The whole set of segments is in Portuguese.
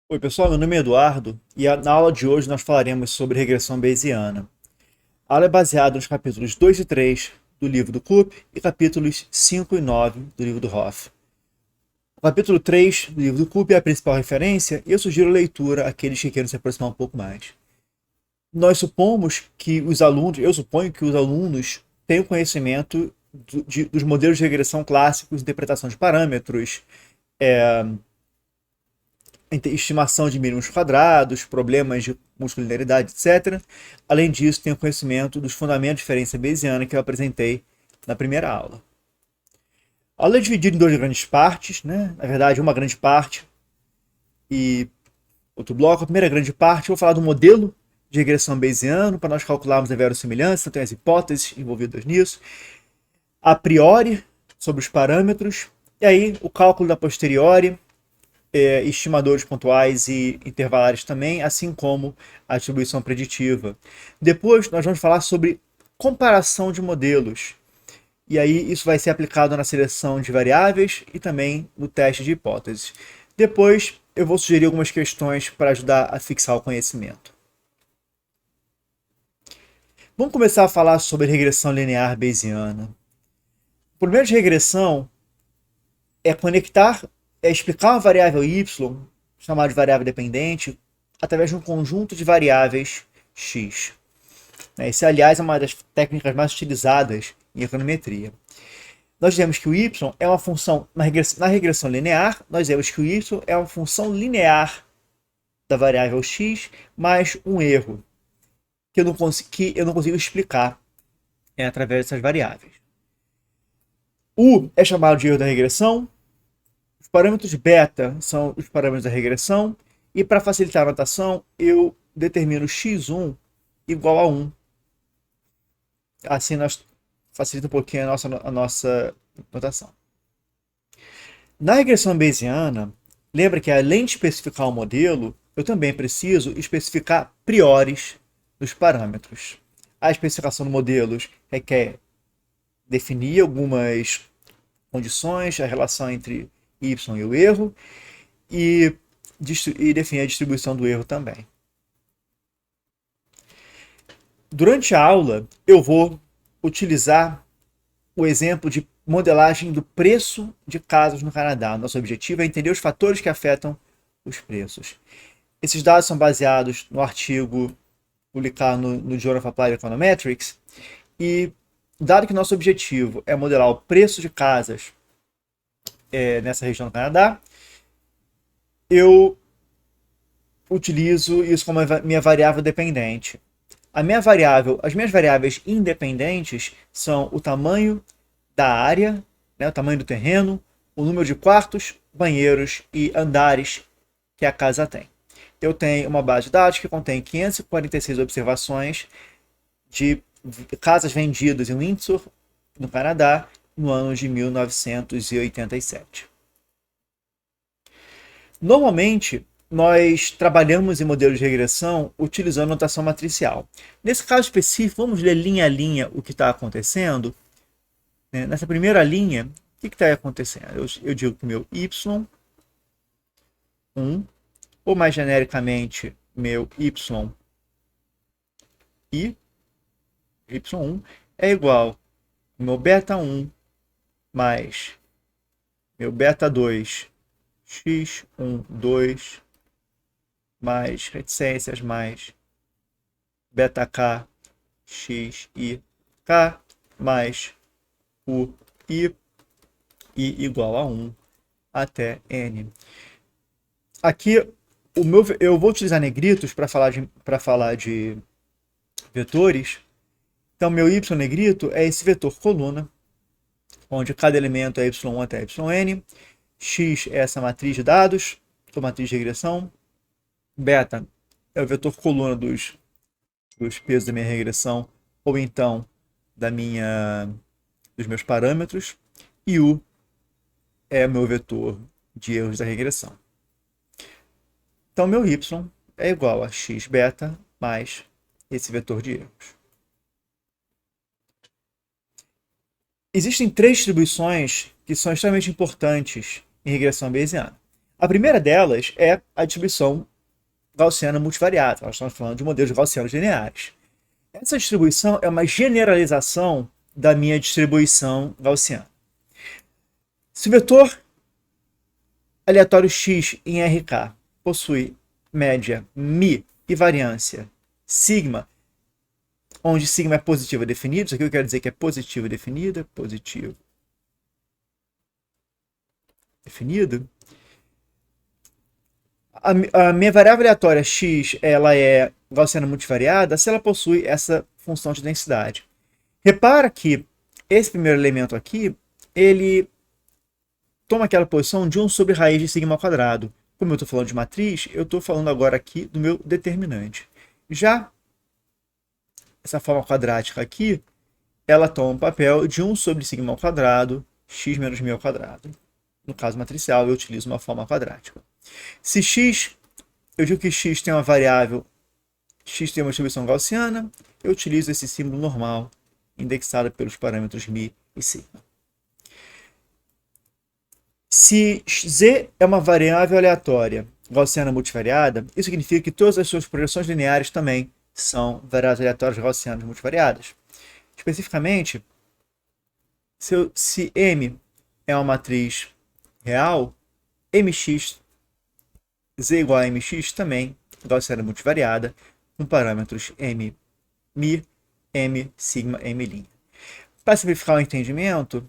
Oi, pessoal, meu nome é Eduardo e na aula de hoje nós falaremos sobre regressão bayesiana. A aula é baseada nos capítulos 2 e 3 do livro do Coop e capítulos 5 e 9 do livro do Hoff. O capítulo 3 do livro do Coop é a principal referência e eu sugiro a leitura àqueles que queiram se aproximar um pouco mais. Nós supomos que os alunos, eu suponho que os alunos tenham conhecimento dos modelos de regressão clássicos, interpretação de parâmetros, estimação de mínimos quadrados, problemas de multilinearidade, etc. Além disso, tenho conhecimento dos fundamentos de diferença bayesiana que eu apresentei na primeira aula. A aula é dividida em duas grandes partes, né? Na verdade, uma grande parte e outro bloco. A primeira grande parte, eu vou falar do modelo de regressão bayesiano, para nós calcularmos a verossimilhança, então tem as hipóteses envolvidas nisso. A priori, sobre os parâmetros, e aí o cálculo da posteriori, estimadores pontuais e intervalares também, assim como a distribuição preditiva. Depois nós vamos falar sobre comparação de modelos. E aí isso vai ser aplicado na seleção de variáveis e também no teste de hipóteses. Depois eu vou sugerir algumas questões para ajudar a fixar o conhecimento. Vamos começar a falar sobre regressão linear bayesiana. O problema de regressão é explicar uma variável y, chamada de variável dependente, através de um conjunto de variáveis x. Esse, aliás, é uma das técnicas mais utilizadas em econometria. Nós dizemos que o y é uma função, na regressão linear, nós dizemos que o y é uma função linear da variável x mais um erro, que eu não consigo explicar através dessas variáveis. U é chamado de erro da regressão. Os parâmetros beta são os parâmetros da regressão. E para facilitar a notação, eu determino x1 igual a 1. Assim nós facilita um pouquinho a nossa notação. Na regressão bayesiana, lembra que além de especificar o modelo, eu também preciso especificar priores dos parâmetros. A especificação de modelos requer definir algumas condições, a relação entre y e o erro, e definir a distribuição do erro também. Durante a aula, eu vou utilizar o exemplo de modelagem do preço de casas no Canadá. Nosso objetivo é entender os fatores que afetam os preços. Esses dados são baseados no artigo publicado no Journal of Applied Econometrics, e dado que nosso objetivo é modelar o preço de casas nessa região do Canadá, eu utilizo isso como minha variável dependente. As minhas variáveis independentes são o tamanho da área, né, o tamanho do terreno, o número de quartos, banheiros e andares que a casa tem. Eu tenho uma base de dados que contém 546 observações de casas vendidas em Windsor, no Canadá, no ano de 1987. Normalmente, nós trabalhamos em modelos de regressão utilizando notação matricial. Nesse caso específico, vamos ler linha a linha o que está acontecendo. Nessa primeira linha, o que está acontecendo? Eu digo que meu y1, ou mais genericamente, meu y1 é igual ao meu beta1 mais meu beta2 x1, 2 mais reticências mais beta-k x e k mais o i igual a 1 até n. Aqui eu vou utilizar negritos para falar de vetores. Então meu y negrito é esse vetor coluna, onde cada elemento é y1 até yn. X é essa matriz de dados, ou matriz de regressão. Beta é o vetor coluna dos pesos da minha regressão, ou então dos meus parâmetros. E U é o meu vetor de erros da regressão. Então, meu y é igual a x beta mais esse vetor de erros. Existem três distribuições que são extremamente importantes em regressão bayesiana. A primeira delas é a distribuição gaussiana multivariada. Nós estamos falando de modelos gaussianos lineares. Essa distribuição é uma generalização da minha distribuição gaussiana. Se o vetor aleatório x em RK possui média μ e variância sigma, onde sigma é positiva definida, isso aqui eu quero dizer que é positiva definida, positivo definido. A minha variável aleatória x ela é gaussiana multivariada se ela possui essa função de densidade. Repara que esse primeiro elemento aqui, ele toma aquela posição de 1 sobre raiz de sigma ao quadrado. Como eu estou falando de matriz, eu estou falando agora aqui do meu determinante. Já essa forma quadrática aqui, ela toma o papel de 1 sobre sigma ao quadrado, x menos μ ao quadrado. No caso matricial, eu utilizo uma forma quadrática. Se x, eu digo que x tem uma variável, x tem uma distribuição gaussiana, eu utilizo esse símbolo normal, indexado pelos parâmetros μ e sigma. Se z é uma variável aleatória gaussiana multivariada, isso significa que todas as suas projeções lineares também são variáveis aleatórias gaussianas multivariadas. Especificamente, se M é uma matriz real, mx, z igual a mx também gaussiana multivariada, com parâmetros m, μ, m, sigma, m'. Para simplificar o entendimento,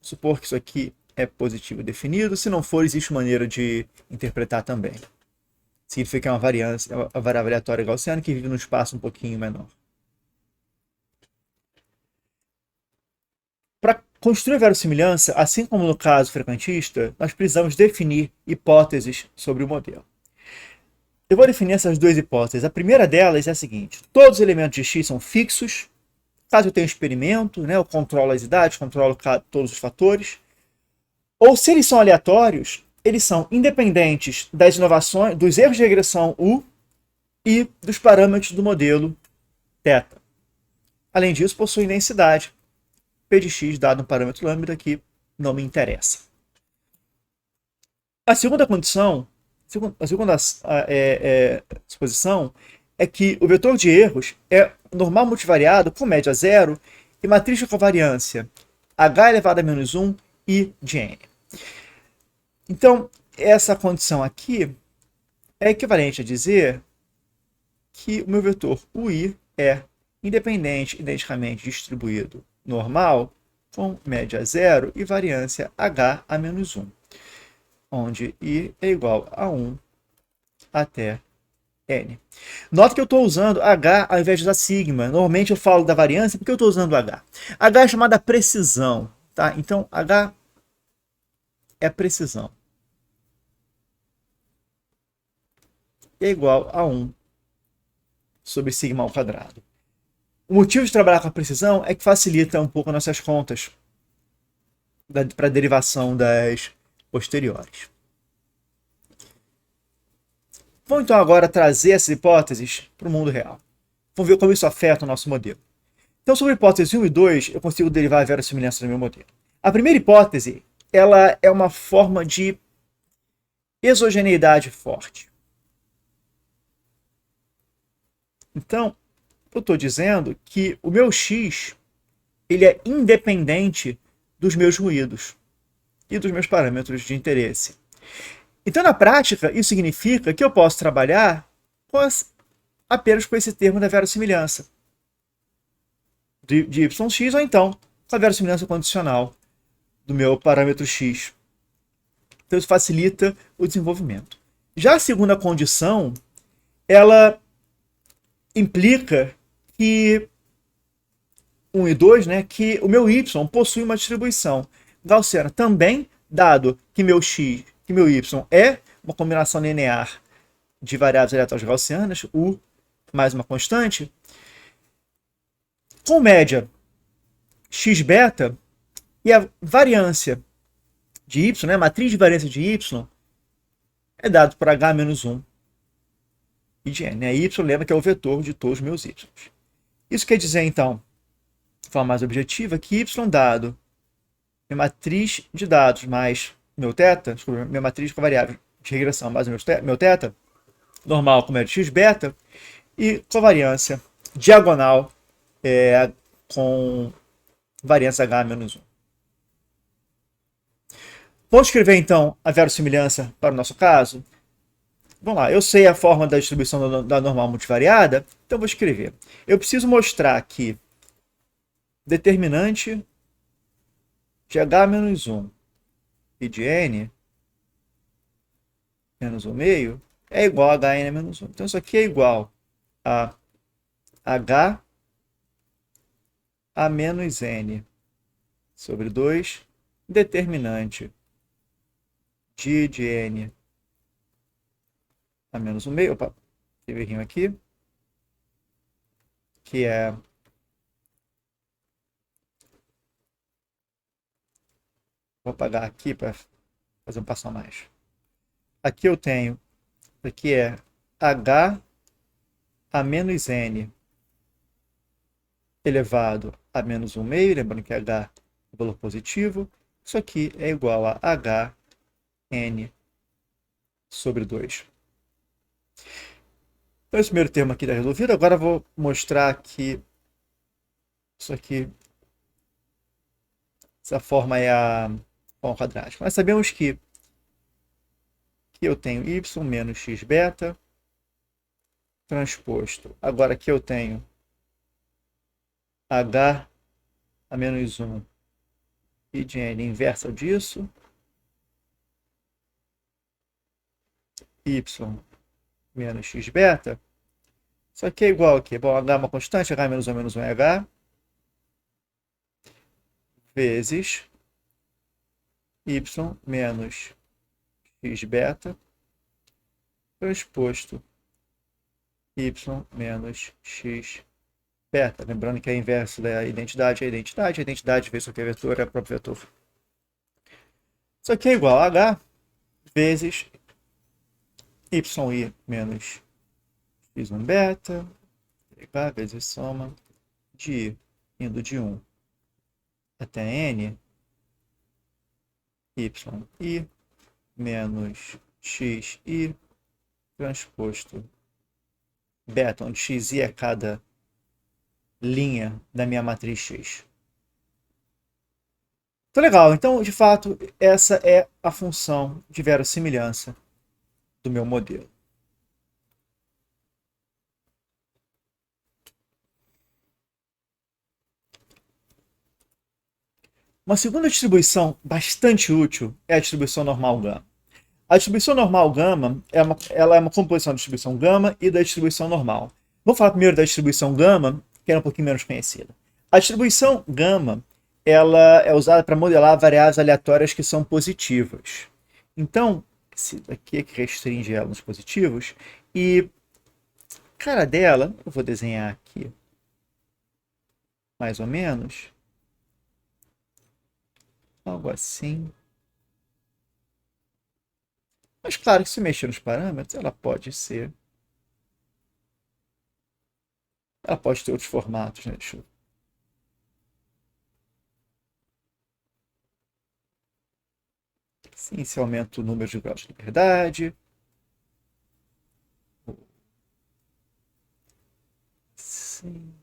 supor que isso aqui é positivo definido. Se não for, existe maneira de interpretar também. Significa que é uma variância, a variável aleatória gaussiana que vive num espaço um pouquinho menor. Para construir a verossimilhança, assim como no caso frequentista, nós precisamos definir hipóteses sobre o modelo. Eu vou definir essas duas hipóteses. A primeira delas é a seguinte: todos os elementos de x são fixos. Caso eu tenha um experimento, né, eu controlo as idades, controlo todos os fatores. Ou se eles são aleatórios, eles são independentes das inovações, dos erros de regressão U e dos parâmetros do modelo θ. Além disso, possuem densidade. P de x dado um parâmetro lambda que não me interessa. A segunda condição, a segunda suposição é que o vetor de erros é normal multivariado com média zero e matriz de covariância h elevado a menos 1 e de n. Então, essa condição aqui é equivalente a dizer que o meu vetor UI é independente, identicamente distribuído normal com média zero e variância h a menos 1, onde I é igual a 1 até n. Nota que eu estou usando h ao invés de usar sigma. Normalmente eu falo da variância porque eu estou usando h. H é chamada precisão, tá? Então, h é precisão. É igual a 1 sobre sigma ao quadrado. O motivo de trabalhar com a precisão é que facilita um pouco nossas contas para a derivação das posteriores. Vamos então agora trazer essas hipóteses para o mundo real. Vamos ver como isso afeta o nosso modelo. Então, sobre a hipótese 1 e 2, eu consigo derivar a verossimilhança do meu modelo. A primeira hipótese, ela é uma forma de exogeneidade forte. Então, eu estou dizendo que o meu x ele é independente dos meus ruídos e dos meus parâmetros de interesse. Então, na prática, isso significa que eu posso trabalhar apenas com esse termo da verossimilhança de yx ou então com a verossimilhança condicional do meu parâmetro x. Então, isso facilita o desenvolvimento. Já a segunda condição, ela implica que 1 e 2, né, que o meu y possui uma distribuição gaussiana também, dado que meu x, que meu y é uma combinação linear de variáveis aleatórias gaussianas, U mais uma constante, com média x beta e a variância de y, né, a matriz de variância de y, é dado por h menos 1 e de n. Né? Y lembra que é o vetor de todos os meus y. Isso quer dizer, então, de forma mais objetiva, que y dado é matriz de dados mais meu θ, desculpa, minha matriz com variável de regressão mais meu θ, normal com média de x beta, e covariância diagonal com variância H menos 1. Vamos escrever então a verossimilhança para o nosso caso? Vamos lá, eu sei a forma da distribuição da normal multivariada, então vou escrever. Eu preciso mostrar que determinante de H menos 1 e de N menos 1 meio é igual a Hn menos 1. Então isso aqui é igual a H a menos N sobre 2, determinante de N a menos 1 meio, opa, teve rima aqui, que é vou apagar aqui para fazer um passo a mais. Aqui eu tenho, aqui é H a menos N elevado a menos 1 meio, lembrando que H é valor positivo. Isso aqui é igual a Hn sobre 2. Então, esse primeiro termo aqui está resolvido. Agora eu vou mostrar que isso aqui, essa forma é a forma quadrática. Nós sabemos que eu tenho y menos x beta transposto. Agora aqui eu tenho h a menos 1 e de n inversa disso. Y menos x beta. Isso aqui é igual aqui. Bom, h é uma constante, h menos 1 menos 1 é h. Vezes y menos x beta transposto y menos x beta. Lembrando que é inverso da identidade, a identidade vezes o que é vetor é o próprio vetor. Isso aqui é igual a h vezes yi menos x1 beta, h vezes soma de i indo de 1 até n, yi menos xi transposto beta, onde xi é cada linha da minha matriz x. Então, legal. Então, de fato, essa é a função de verossimilhança do meu modelo. Uma segunda distribuição bastante útil é a distribuição normal gama. A distribuição normal gama ela é uma composição da distribuição gama e da distribuição normal. Vamos falar primeiro da distribuição gama, que é um pouquinho menos conhecida. A distribuição gama ela é usada para modelar variáveis aleatórias que são positivas. Então, esse daqui é que restringe ela nos positivos. E a cara dela, eu vou desenhar aqui mais ou menos. Algo assim. Mas claro que se mexer nos parâmetros, ela pode ser. Ela pode ter outros formatos, né? Deixa eu... Sim, se aumenta o número de graus de liberdade. Sim.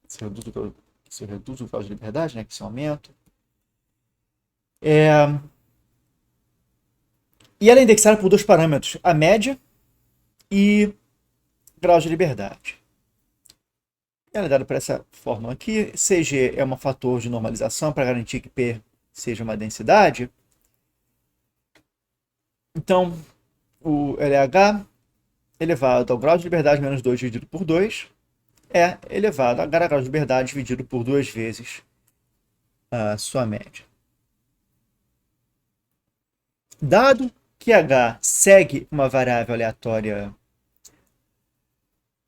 Se reduz o grau de liberdade, né? Que se aumenta. E ela é indexada por dois parâmetros, a média e grau de liberdade. Ela é dada por essa fórmula aqui. CG é um fator de normalização para garantir que P seja uma densidade. Então, o LH elevado ao grau de liberdade menos 2 dividido por 2 é elevado a grau de liberdade dividido por 2 vezes a sua média. Dado que H segue uma variável aleatória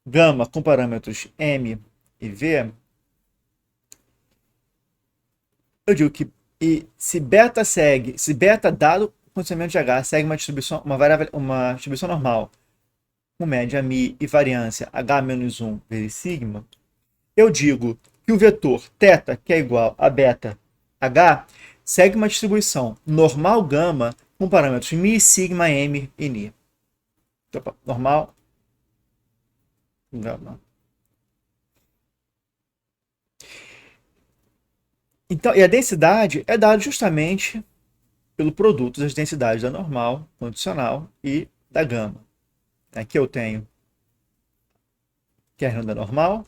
gama com parâmetros M e V, eu digo que se beta dado o condicionamento de H segue uma distribuição normal com média μ e variância H-1 vezes sigma, eu digo que o vetor θ, que é igual a beta H, segue uma distribuição normal gama com parâmetros mi, sigma, m e ni. Opa, normal gama. Então, e a densidade é dada justamente pelo produto das densidades da normal, condicional e da gama. Aqui eu tenho kernel da normal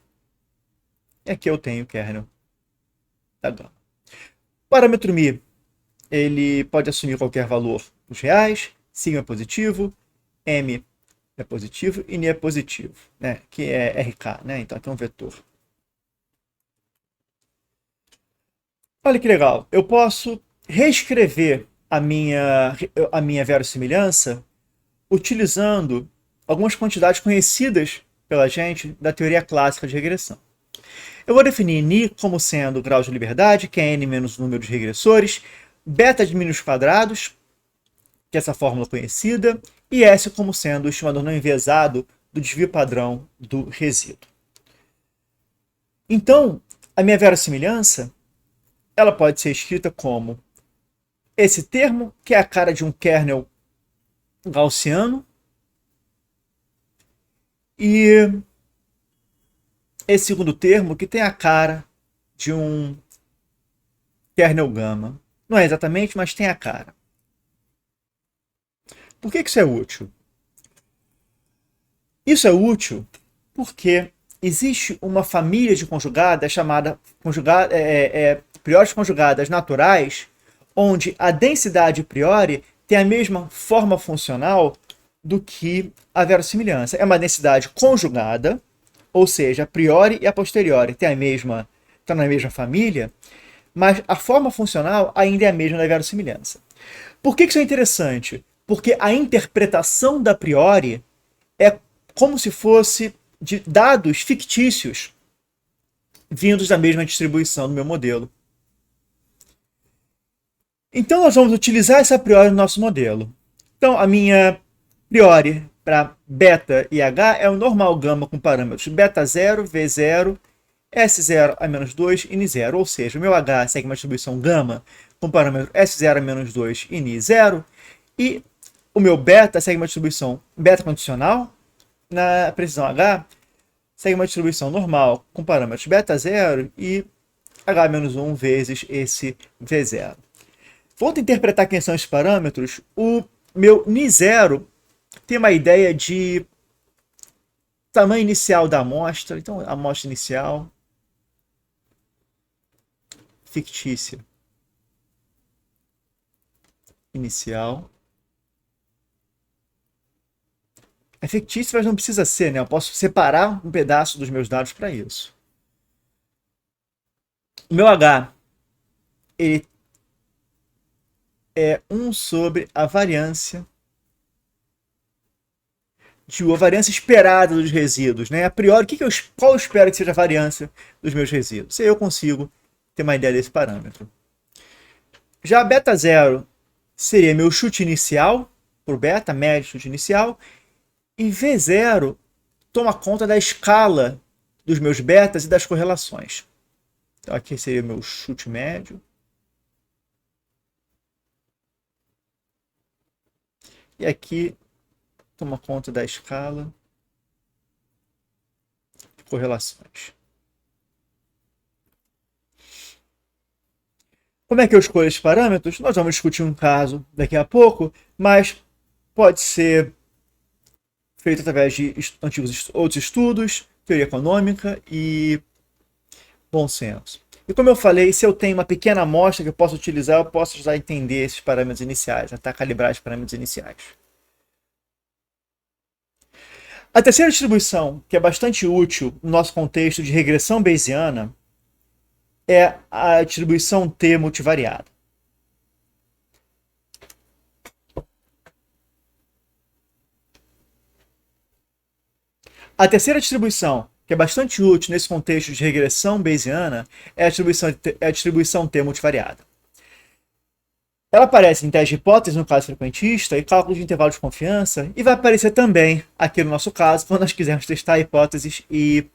e aqui eu tenho kernel da gama. O parâmetro mi, ele pode assumir qualquer valor dos reais, sigma é positivo, m é positivo e ni é positivo, né? Que é RK, né? Então aqui é um vetor. Olha que legal, eu posso reescrever a minha verossimilhança utilizando algumas quantidades conhecidas pela gente da teoria clássica de regressão. Eu vou definir ni como sendo o grau de liberdade, que é n menos o número de regressores, beta de mínimos quadrados, que é essa fórmula conhecida, e S como sendo o estimador não enviesado do desvio padrão do resíduo. Então, a minha verossimilhança ela pode ser escrita como esse termo, que é a cara de um kernel gaussiano, e esse segundo termo, que tem a cara de um kernel gama. Não é exatamente, mas tem a cara. Por que isso é útil? Isso é útil porque existe uma família de conjugadas chamada priores conjugadas naturais, onde a densidade priori tem a mesma forma funcional do que a verossimilhança. É uma densidade conjugada, ou seja, a priori e a posteriori estão na mesma família, mas a forma funcional ainda é a mesma da verossimilhança. Por que isso é interessante? Porque a interpretação da priori é como se fosse de dados fictícios vindos da mesma distribuição do meu modelo. Então nós vamos utilizar essa priori no nosso modelo. Então a minha priori para beta e h é o normal gama com parâmetros beta 0, v0, S0 a menos 2 e Ni0. Ou seja, o meu H segue uma distribuição gama com parâmetro S0 a menos 2 e Ni0. E o meu beta segue uma distribuição beta condicional. Na precisão H, segue uma distribuição normal com parâmetros beta 0 e H menos 1 vezes esse V0. Volto a interpretar quem são esses parâmetros. O meu Ni0 tem uma ideia de tamanho inicial da amostra. Então, a amostra inicial fictícia inicial. É fictício, mas não precisa ser, né? Eu posso separar um pedaço dos meus dados para isso. O meu H, ele é 1 sobre a variância a variância esperada dos resíduos, né? A priori, qual eu espero que seja a variância dos meus resíduos? Se eu consigo ter uma ideia desse parâmetro. Já a beta 0 seria meu chute inicial, por beta, médio chute inicial, e V0 toma conta da escala dos meus betas e das correlações. Então aqui seria o meu chute médio. E aqui toma conta da escala de correlações. Como é que eu escolho esses parâmetros? Nós vamos discutir um caso daqui a pouco, mas pode ser feito através de outros estudos, teoria econômica e bom senso. E como eu falei, se eu tenho uma pequena amostra que eu posso utilizar, eu posso ajudar a entender esses parâmetros iniciais, a calibrar os parâmetros iniciais. A terceira distribuição, que é bastante útil no nosso contexto de regressão bayesiana, é a distribuição T multivariada. A terceira distribuição, que é bastante útil nesse contexto de regressão bayesiana, é a distribuição T multivariada. Ela aparece em teste de hipótese no caso frequentista e cálculo de intervalo de confiança, e vai aparecer também aqui no nosso caso, quando nós quisermos testar hipóteses e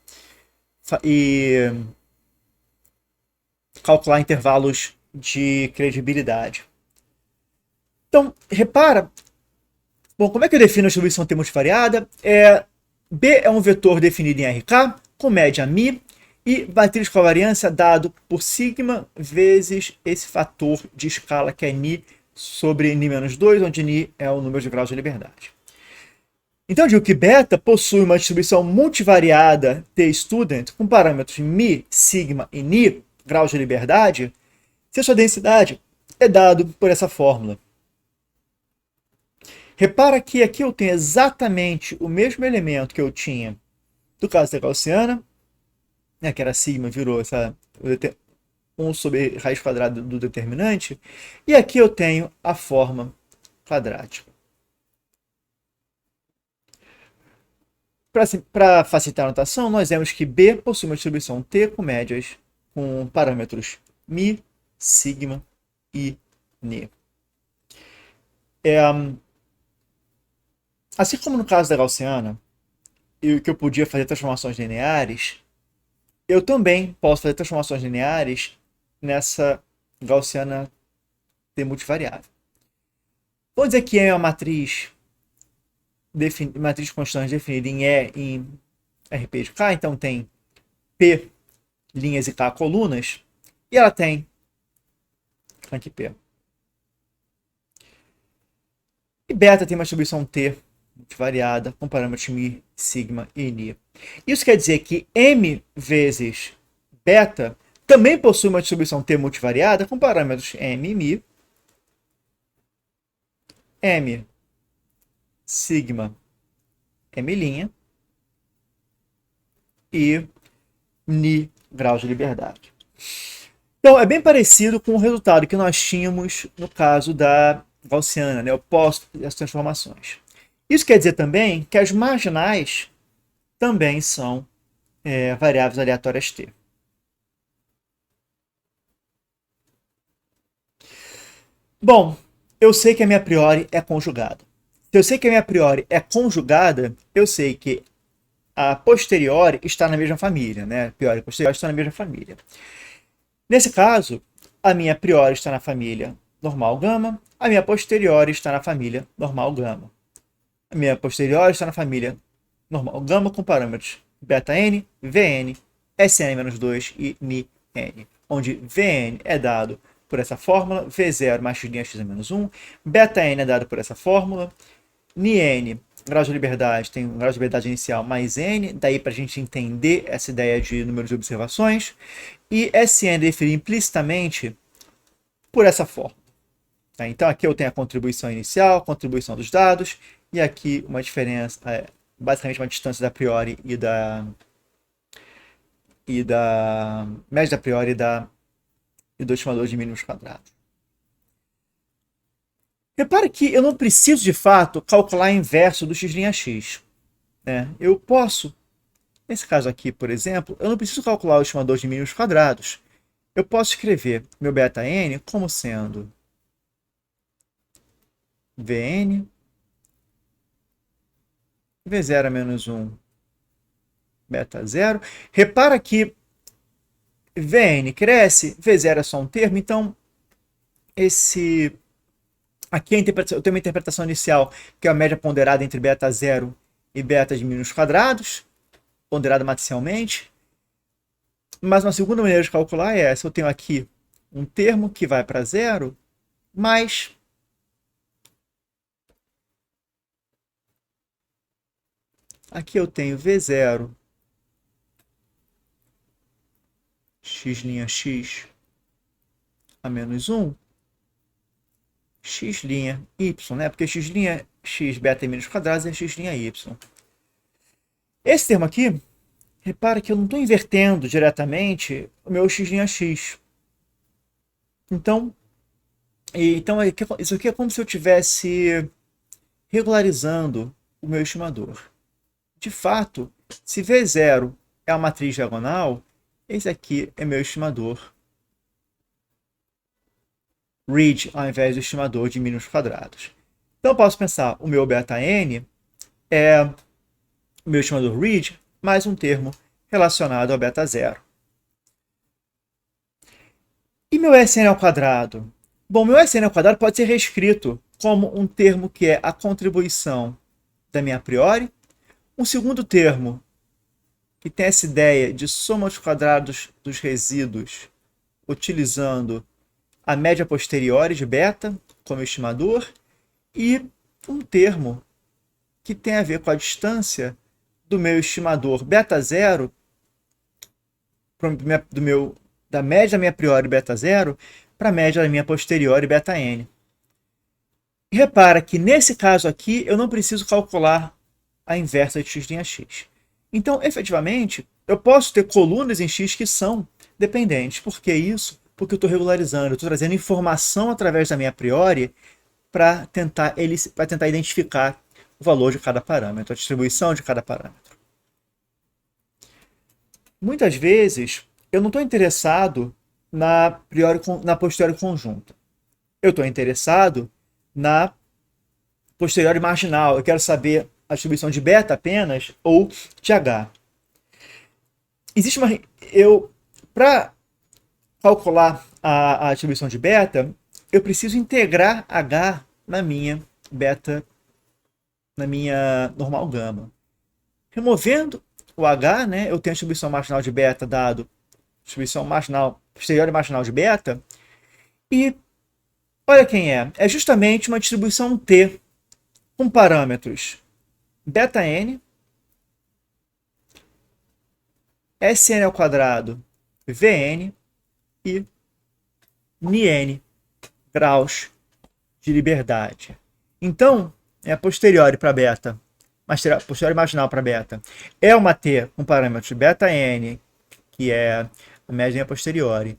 calcular intervalos de credibilidade. Então, repara, bom, como é que eu defino a distribuição T multivariada? B é um vetor definido em RK, com média μ, e matriz de covariância dado por sigma vezes esse fator de escala que é ni sobre ni-2, onde ni é o número de graus de liberdade. Então, eu digo que beta possui uma distribuição multivariada T-student com parâmetros μ, sigma e ni, graus de liberdade, se a sua densidade é dado por essa fórmula. Repara que aqui eu tenho exatamente o mesmo elemento que eu tinha do caso da gaussiana, né, que era sigma, virou 1 sobre raiz quadrada do determinante, e aqui eu tenho a forma quadrática. Para facilitar a notação, nós vemos que B possui uma distribuição T com médias com parâmetros μ, sigma e ni. Assim como no caso da gaussiana, que eu podia fazer transformações lineares, eu também posso fazer transformações lineares nessa gaussiana T multivariável. Vamos dizer que é uma matriz constante definida em E em RP de K, então tem P linhas e K colunas, e ela tem rank P. E beta tem uma distribuição T multivariada com parâmetros μ, sigma e ni. Isso quer dizer que M vezes beta também possui uma distribuição T multivariada com parâmetros m, μ, m, sigma, m' e ni, graus de liberdade. Então, é bem parecido com o resultado que nós tínhamos no caso da gaussiana, né? Eu posso as transformações. Isso quer dizer também que as marginais também são variáveis aleatórias T. Bom, eu sei que a minha priori é conjugada. Se eu sei que a minha priori é conjugada, eu sei que a posteriori está na mesma família, né? Priori e posteriori estão na mesma família. Nesse caso, a minha priori está na família normal gama, a minha posteriori está na família normal gama. A minha posteriori está na família normal gama com parâmetros beta-n, vn, sn-2 e ni-n, onde vn é dado por essa fórmula, v0 mais x' x é menos 1, beta-n é dado por essa fórmula, ni-n, grau de liberdade, tem um grau de liberdade inicial mais n, daí para a gente entender essa ideia de número de observações, e Sn é definido implicitamente por essa fórmula. Tá? Então aqui eu tenho a contribuição inicial, contribuição dos dados, e aqui uma diferença, basicamente uma distância da priori e da média da priori e do estimador de mínimos quadrados. Repare que eu não preciso, de fato, calcular a inverso do x'x. Né? Eu posso, nesse caso aqui, por exemplo, eu não preciso calcular o estimador de mínimos quadrados. Eu posso escrever meu beta-n como sendo Vn, V0 a menos 1, beta 0. Repara que Vn cresce, V0 é só um termo, então aqui eu tenho uma interpretação inicial, que é a média ponderada entre beta 0 e beta de mínimos quadrados, ponderada matricialmente. Mas uma segunda maneira de calcular é essa. Eu tenho aqui um termo que vai para 0, mais aqui eu tenho V0 x' a menos 1, x' y, né? Porque x beta e mínimos quadrados é x' y. Esse termo aqui, repara que eu não estou invertendo diretamente o meu x'x. Então, isso aqui é como se eu estivesse regularizando o meu estimador. De fato, se V0 é a matriz diagonal, esse aqui é meu estimador read ao invés do estimador de mínimos quadrados. Então eu posso pensar, o meu beta-n é o meu estimador read mais um termo relacionado ao beta 0. E meu Sn ao quadrado? Bom, meu Sn ao quadrado pode ser reescrito como um termo que é a contribuição da minha a priori, um segundo termo que tem essa ideia de soma dos quadrados dos resíduos utilizando a média posteriori de beta como estimador, e um termo que tem a ver com a distância do meu estimador beta zero, da média da minha priori beta zero para a média da minha posteriori beta n. E repara que nesse caso aqui eu não preciso calcular a inversa de x' x. Então, efetivamente, eu posso ter colunas em x que são dependentes. Por que isso? Porque eu estou regularizando, eu estou trazendo informação através da minha a priori para tentar identificar o valor de cada parâmetro, a distribuição de cada parâmetro. Muitas vezes, eu não estou interessado na posteriori conjunta. Eu estou interessado na posteriori marginal. Eu quero saber a distribuição de beta apenas ou de H. Existe uma... Para calcular a distribuição de beta, eu preciso integrar H na minha beta, na minha normal gama. Removendo o H, né, eu tenho a distribuição marginal de beta dado distribuição marginal, posteriori marginal de beta, e olha quem é. É justamente uma distribuição T com parâmetros beta n, Sn ao quadrado, Vn e N graus de liberdade. Então, é a posteriori para beta, posteriori marginal para beta, é uma T com parâmetros beta n, que é a média posteriori.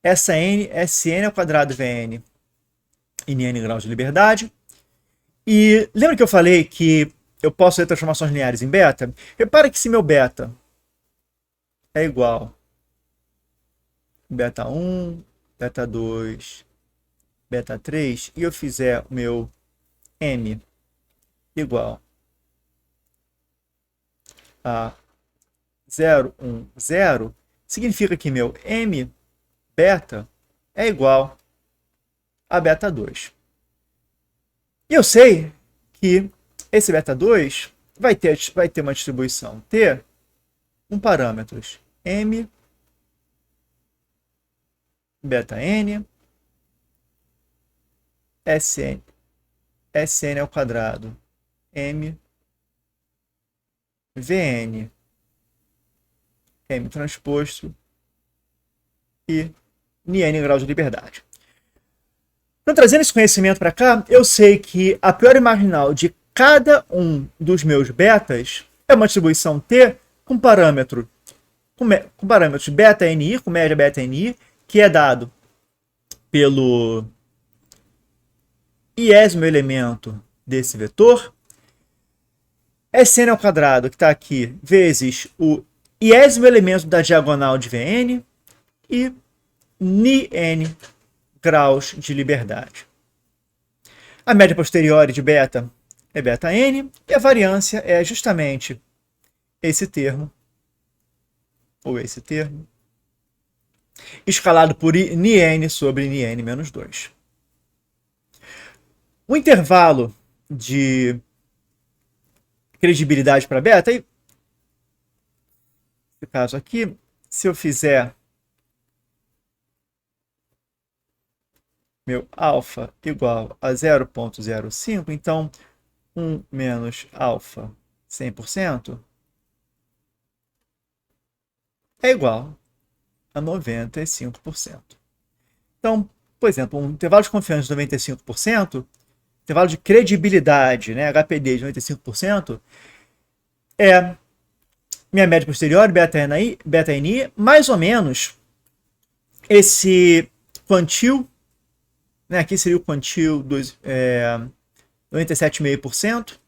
Essa n é Sn ao quadrado Vn e N graus de liberdade. E lembra que eu falei que eu posso fazer transformações lineares em beta? Repara que se meu beta é igual a beta 1, beta 2, beta 3, e eu fizer o meu m igual a 0, 1, 0, significa que meu m beta é igual a beta 2. E eu sei que esse beta 2 vai ter uma distribuição T com parâmetros m beta n, Sn ao quadrado, m, Vn, m transposto e N graus de liberdade. Então, trazendo esse conhecimento para cá, eu sei que a priori marginal de cada um dos meus betas é uma distribuição T com parâmetros beta ni, com média beta ni, que é dado pelo iésimo elemento desse vetor, Sn ao quadrado, que está aqui, vezes o iésimo elemento da diagonal de Vn, e N graus de liberdade. A média posteriori de beta é beta n, e a variância é justamente esse termo, ou esse termo, escalado por N sobre N menos 2. O intervalo de credibilidade para beta, nesse caso aqui, se eu fizer meu alfa igual a 0,05, então 1 menos alfa 100% é igual a 95%. Então, por exemplo, um intervalo de confiança de 95%, intervalo de credibilidade, né, HPD de 95%, é minha média posterior, beta ni, mais ou menos esse quantil, né, aqui seria o quantil 97,5%,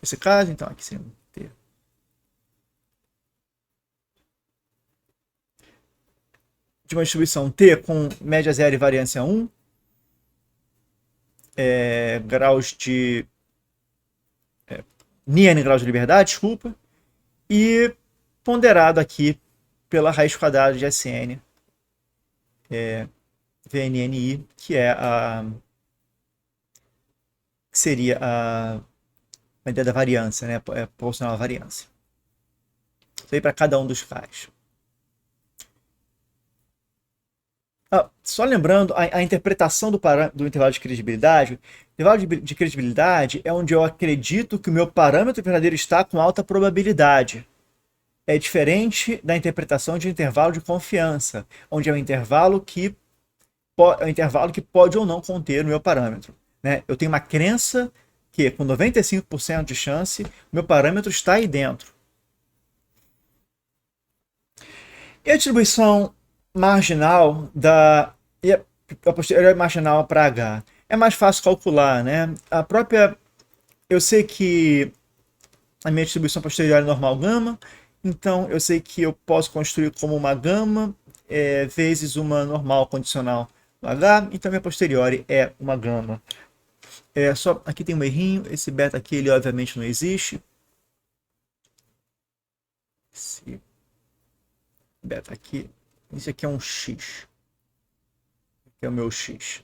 nesse caso, então aqui seria T. De uma distribuição T com média 0 e variância 1, graus de N graus de liberdade, desculpa, e ponderado aqui pela raiz quadrada de Sn VNNI, que é que seria a ideia da variância, né? É proporcional à variância. Isso aí para cada um dos casos. Só lembrando, a interpretação do intervalo de credibilidade. O intervalo de credibilidade é onde eu acredito que o meu parâmetro verdadeiro está com alta probabilidade. É diferente da interpretação de intervalo de confiança, onde é um intervalo que pode ou não conter o meu parâmetro. Né? Eu tenho uma crença que, com 95% de chance, meu parâmetro está aí dentro. E a distribuição marginal e a posterior marginal para H? É mais fácil calcular, né? Eu sei que a minha distribuição posterior é normal gama, então eu sei que eu posso construir como uma gama vezes uma normal condicional H, então minha posterior é uma gama. Aqui tem um errinho, esse beta aqui ele obviamente não existe. Esse beta aqui, esse aqui é um x. Aqui é o meu x.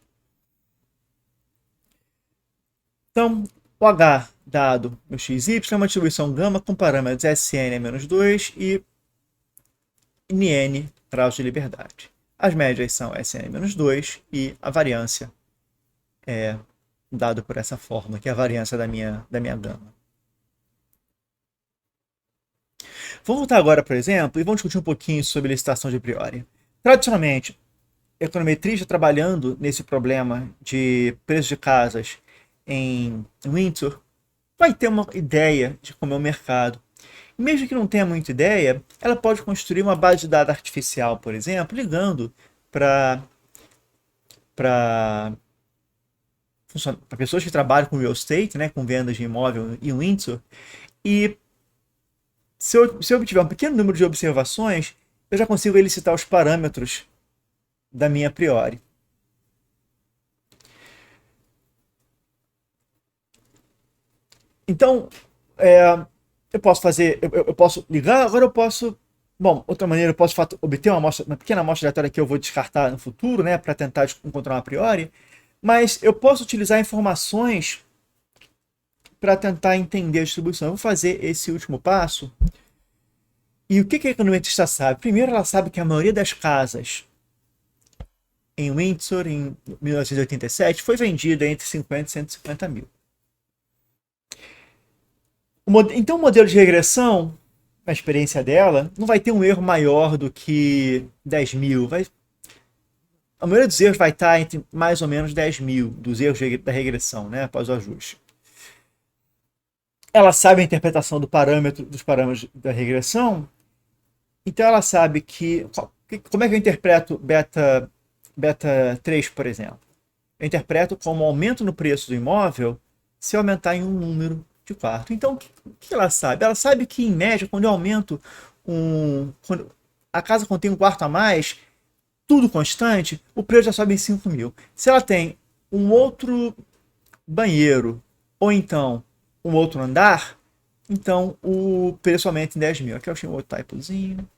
Então, o H dado no XY é uma distribuição gama com parâmetros Sn é menos 2 e Nn graus de liberdade. As médias são Sn é menos 2 e a variância é dado por essa fórmula, que é a variância da minha gama. Vamos voltar agora, por exemplo, e vamos discutir um pouquinho sobre licitação de priori. Tradicionalmente, econometrista trabalhando nesse problema de preço de casas em Windsor vai ter uma ideia de como é o mercado. E mesmo que não tenha muita ideia, ela pode construir uma base de dados artificial, por exemplo, ligando para pessoas que trabalham com real estate, né, com vendas de imóvel em Windsor, e se eu obtiver um pequeno número de observações, eu já consigo elicitar os parâmetros da minha a priori. Então, eu posso fazer, eu posso ligar, agora eu posso, bom, outra maneira, eu posso obter uma pequena amostra aleatória que eu vou descartar no futuro, né, para tentar encontrar uma a priori, mas eu posso utilizar informações para tentar entender a distribuição. Eu vou fazer esse último passo. E o que a econometrista sabe? Primeiro, ela sabe que a maioria das casas em Windsor, em 1987, foi vendida entre 50 e 150 mil. Então, o modelo de regressão, na experiência dela, não vai ter um erro maior do que 10 mil. A maioria dos erros vai estar entre mais ou menos 10 mil dos erros da regressão, né, após o ajuste. Ela sabe a interpretação dos parâmetros da regressão, então ela sabe como é que eu interpreto beta 3, por exemplo. Eu interpreto como aumento no preço do imóvel se eu aumentar em um número de quarto. Então, o que ela sabe? Ela sabe que, em média, quando eu aumento quando a casa contém um quarto a mais, tudo constante, o preço já sobe em 5 mil. Se ela tem um outro banheiro, ou então um outro andar, então o preço aumenta em 10 mil. Aqui eu achei um outro typozinho.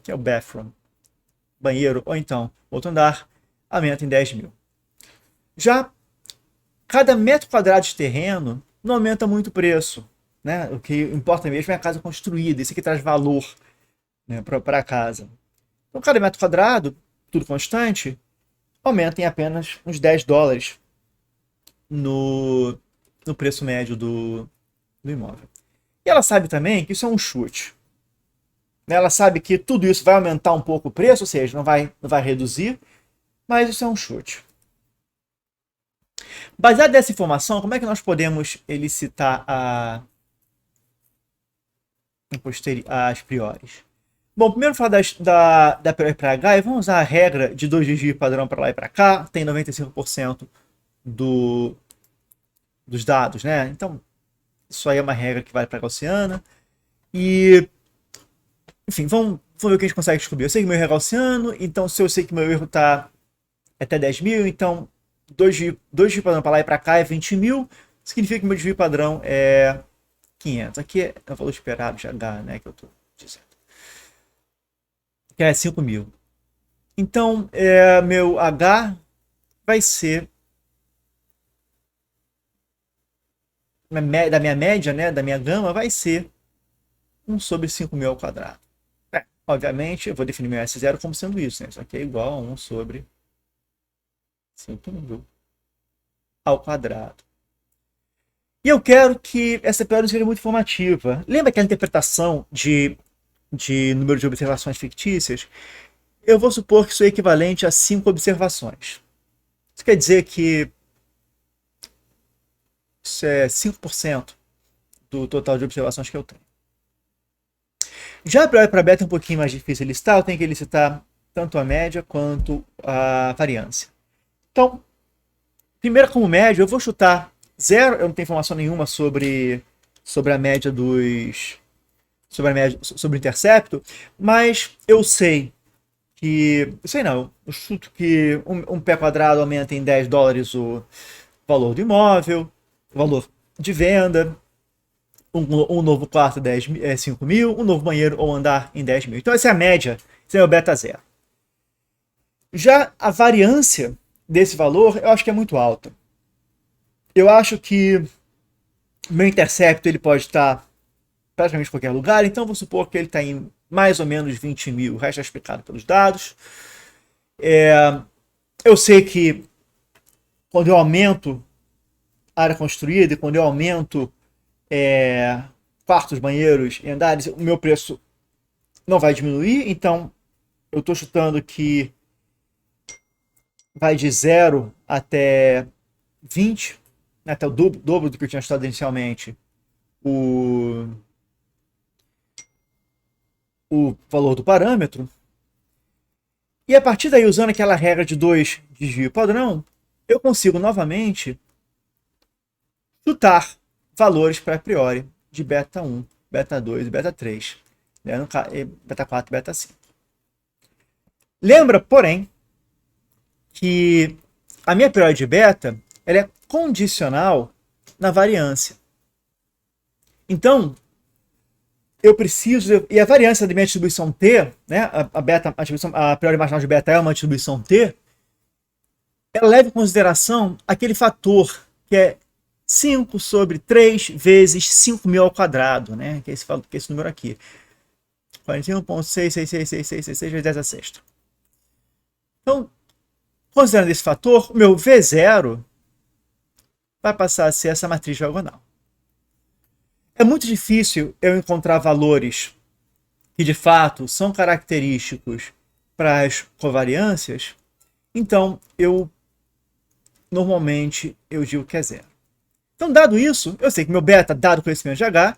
Que é o bathroom. Banheiro, ou então outro andar, aumenta em 10 mil. Já cada metro quadrado de terreno não aumenta muito o preço. Né? O que importa mesmo é a casa construída. Isso aqui traz valor, né, para a casa. Então, cada metro quadrado, tudo constante, aumenta em apenas uns 10 dólares no preço médio do imóvel. E ela sabe também que isso é um chute. Ela sabe que tudo isso vai aumentar um pouco o preço, ou seja, não vai reduzir, mas isso é um chute. Baseado nessa informação, como é que nós podemos elicitar as priores? Bom, primeiro falar da priori para H, e vamos usar a regra de 2 desvios padrão para lá e para cá, tem 95% dos dados, né? Então, isso aí é uma regra que vale para a gaussiana. E, enfim, vamos ver o que a gente consegue descobrir. Eu sei que meu erro é gaussiano, então se eu sei que meu erro está até 10 mil, então 2 desvio padrão para lá e para cá é 20 mil, significa que meu desvio padrão é 500. Aqui é o valor esperado de H, né, que eu estou dizendo. que é 5.000. Então, meu H vai ser da minha média, né, da minha gama, vai ser 1 sobre 5.000 ao quadrado. Obviamente, eu vou definir meu S0 como sendo isso, né? Isso aqui é igual a 1 sobre 5.000 ao quadrado. E eu quero que essa piada seja muito informativa. Lembra aquela interpretação de número de observações fictícias? Eu vou supor que isso é equivalente a 5 observações. Isso quer dizer que isso é 5% do total de observações que eu tenho. Já para beta é um pouquinho mais difícil listar, eu tenho que listar tanto a média quanto a variância. Então, primeiro como média, eu vou chutar 0, eu não tenho informação nenhuma sobre a média sobre o intercepto, mas eu sei que, sei não, eu chuto que um pé quadrado aumenta em $10 o valor do imóvel, o valor de venda, um novo quarto 5.000, um novo banheiro ou andar em 10.000. Então essa é a média, esse é o beta zero. Já a variância desse valor eu acho que é muito alta. Eu acho que meu intercepto ele pode estar praticamente em qualquer lugar, então vou supor que ele está em mais ou menos 20.000, o resto é explicado pelos dados. Eu sei que quando eu aumento a área construída e quando eu aumento quartos, banheiros e andares, o meu preço não vai diminuir, então eu estou chutando que vai de 0 até 20, né, até o dobro do que eu tinha chutado inicialmente, o valor do parâmetro. E a partir daí, usando aquela regra de 2 desvio padrão, eu consigo novamente chutar valores para a priori de beta 1, beta 2 e beta 3, né, beta 4 e beta 5. Lembra, porém, que a minha priori de beta ela é condicional na variância. Então, eu preciso, e a variância da minha distribuição T, né, a priori marginal de beta é uma distribuição T, ela leva em consideração aquele fator que é 5 sobre 3 vezes 5.000 ao quadrado, né, que é esse número aqui. 41,6666666 vezes 10 a sexta. Então, considerando esse fator, o meu V0 vai passar a ser essa matriz diagonal. É muito difícil eu encontrar valores que de fato são característicos para as covariâncias, então normalmente eu digo que é 0. Então, dado isso, eu sei que meu beta, dado o conhecimento de H,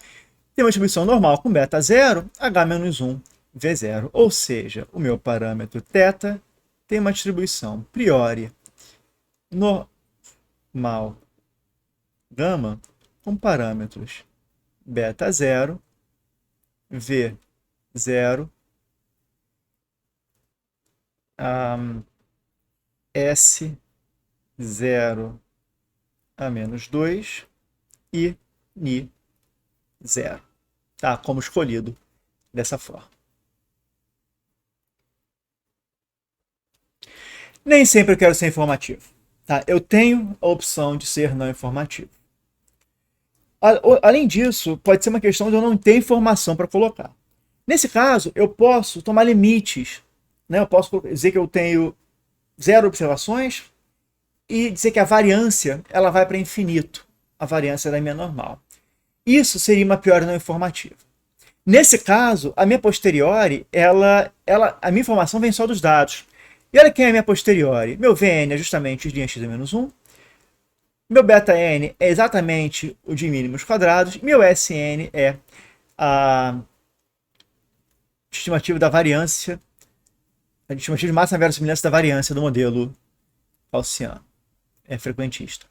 tem uma distribuição normal com beta 0, H menos 1, V0. Ou seja, o meu parâmetro θ tem uma distribuição priori normal gama com parâmetros beta 0, V0, S0 a menos 2 e Ni 0. Tá? Como escolhido dessa forma. Nem sempre eu quero ser informativo. Tá? Eu tenho a opção de ser não informativo. Além disso, pode ser uma questão de eu não ter informação para colocar. Nesse caso, eu posso tomar limites. Né? Eu posso dizer que eu tenho 0 observações e dizer que a variância ela vai para infinito. A variância da minha normal. Isso seria uma priori não informativa. Nesse caso, a minha posteriori, a minha informação vem só dos dados. E olha quem é a minha posteriori. Meu Vn é justamente o de x a menos 1. Meu beta n é exatamente o de mínimos quadrados. E meu Sn é a estimativa da variância, a estimativa de máxima verossimilhança da variância do modelo gaussiano, frequentista.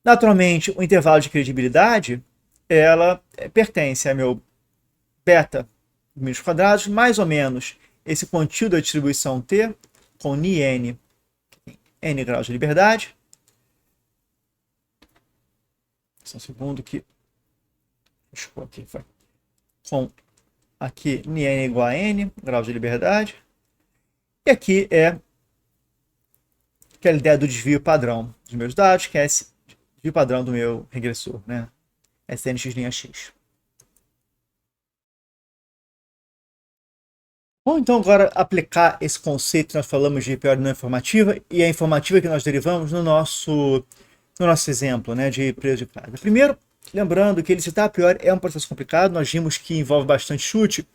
Naturalmente, o intervalo de credibilidade ela pertence a meu beta mínimos quadrados, mais ou menos esse contínuo da distribuição T, com ni n graus de liberdade. Só um segundo que... aqui, foi. Com Aqui, n é igual a n, grau de liberdade. E aqui é aquela ideia do desvio padrão dos meus dados, que é esse desvio padrão do meu regressor, né? SNX'. Vamos então agora aplicar esse conceito que nós falamos de priori não informativa e a informativa que nós derivamos no nosso exemplo, né, de preço de casa. Primeiro, lembrando que elicitar a priori é um processo complicado, nós vimos que envolve bastante chute,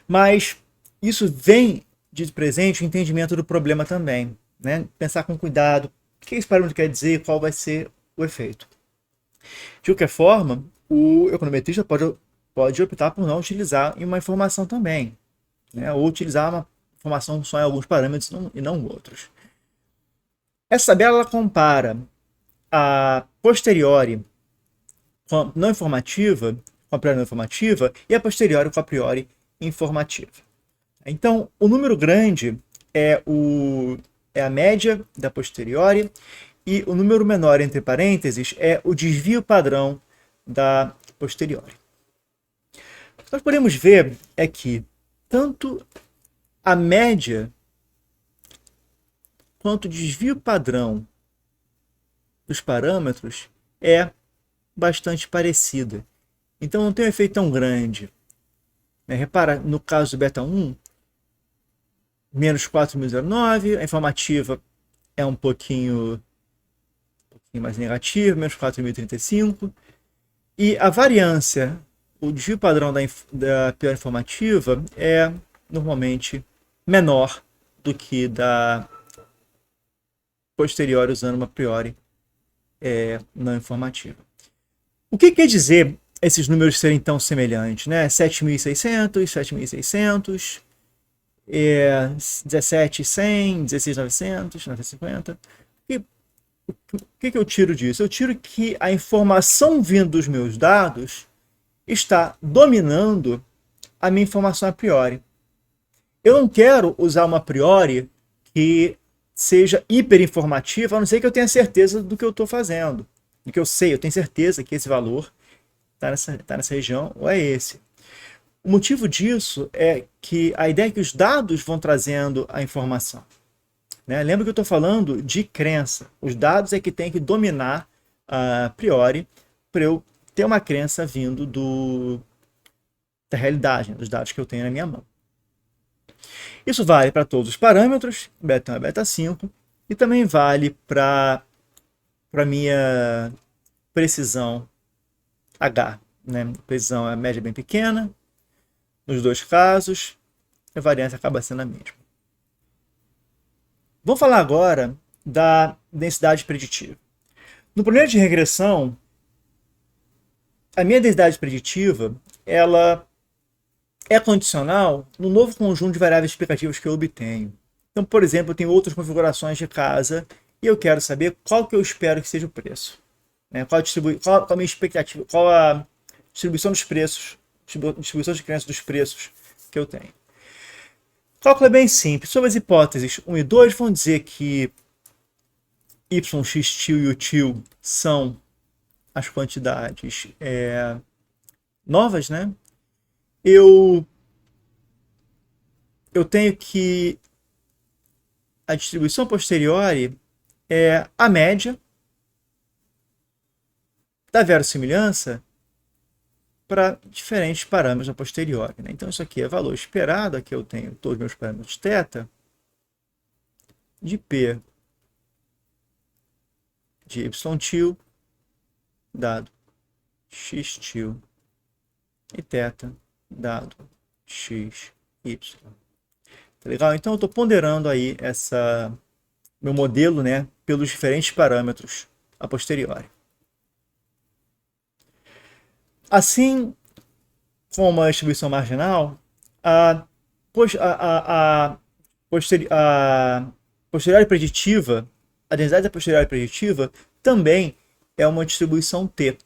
mas isso vem de presente o entendimento do problema também, né? Pensar com cuidado o que esse parâmetro quer dizer e qual vai ser o efeito. De qualquer forma, o econometrista pode optar por não utilizar em uma informação também, né? Ou utilizar uma informação só em alguns parâmetros e não outros. Essa tabela ela compara a posteriori com a não informativa, com a priori não informativa, e a posteriori com a priori informativa. Então, o número grande é a média da posteriori e o número menor, entre parênteses, é o desvio padrão da posteriori. O que nós podemos ver é que tanto a média quanto o desvio padrão dos parâmetros é bastante parecida. Então não tem um efeito tão grande. Repara, no caso do beta 1, menos 4.009, a informativa é um pouquinho mais negativa, menos 4.035, e a variância, o desvio padrão da pior informativa é normalmente menor do que da posterior usando uma priori não informativa. O que quer dizer esses números serem tão semelhantes, né? 7.600, 7.600, 17.100, 16.900, 950. O que eu tiro disso? Eu tiro que a informação vindo dos meus dados está dominando a minha informação a priori. Eu não quero usar uma a priori que seja hiperinformativa, a não ser que eu tenha certeza do que eu estou fazendo. Do que eu sei, eu tenho certeza que esse valor está nessa região ou é esse. O motivo disso é que a ideia é que os dados vão trazendo a informação. Né? Lembra que eu estou falando de crença. Os dados é que tem que dominar a priori para eu ter uma crença vindo da realidade, dos dados que eu tenho na minha mão. Isso vale para todos os parâmetros, beta 1 e beta 5, e também vale para a minha precisão H. Né? Precisão é média bem pequena, nos dois casos, a variância acaba sendo a mesma. Vamos falar agora da densidade preditiva. No problema de regressão, a minha densidade preditiva ela é condicional no novo conjunto de variáveis explicativas que eu obtenho. Então, por exemplo, eu tenho outras configurações de casa e eu quero saber qual que eu espero que seja o preço. Né? Qual a minha expectativa, qual a distribuição dos preços, distribuição de crença dos preços que eu tenho. O cálculo é bem simples. Sobre as hipóteses 1 e 2, vão dizer que y, x til e o til são as quantidades novas, né? Eu tenho que a distribuição posteriori é a média da verossimilhança para diferentes parâmetros a posteriori. Né? Então, isso aqui é valor esperado. Aqui eu tenho todos os meus parâmetros θ de P de y til dado x til e θ dado x, y. Tá legal? Então, eu estou ponderando aí meu modelo, né, pelos diferentes parâmetros a posteriori. Assim como a distribuição marginal, a posteriori preditiva, a densidade da posteriori preditiva também é uma distribuição T.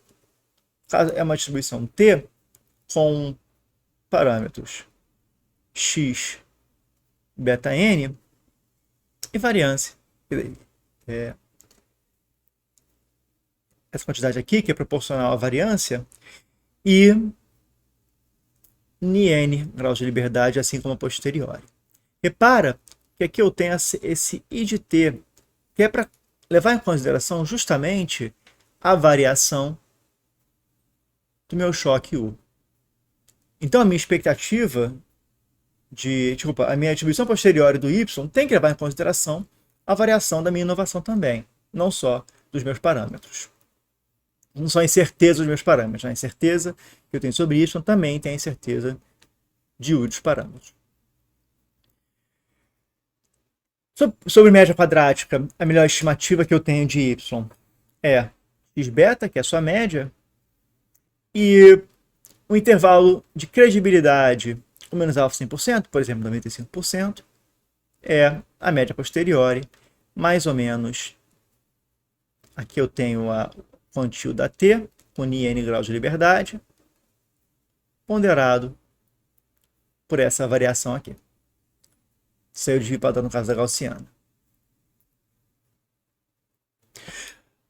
É uma distribuição T com parâmetros x, beta n e variância. Essa quantidade aqui, que é proporcional à variância, e N graus de liberdade, assim como a posteriori. Repara que aqui eu tenho esse I de t, que é para levar em consideração justamente a variação do meu choque U. Então a minha expectativa a minha distribuição posterior do y tem que levar em consideração a variação da minha inovação também, não só dos meus parâmetros. Não só a incerteza dos meus parâmetros, a incerteza que eu tenho sobre y também tem a incerteza de U dos parâmetros. Sobre média quadrática, a melhor estimativa que eu tenho de y é x beta, que é a sua média, e o intervalo de credibilidade, o menos alfa 100%, por exemplo, 95%, é a média posteriori, mais ou menos. Aqui eu tenho a quantio da t, com n graus de liberdade, ponderado por essa variação aqui. Isso aí eu devia padrão no caso da gaussiana.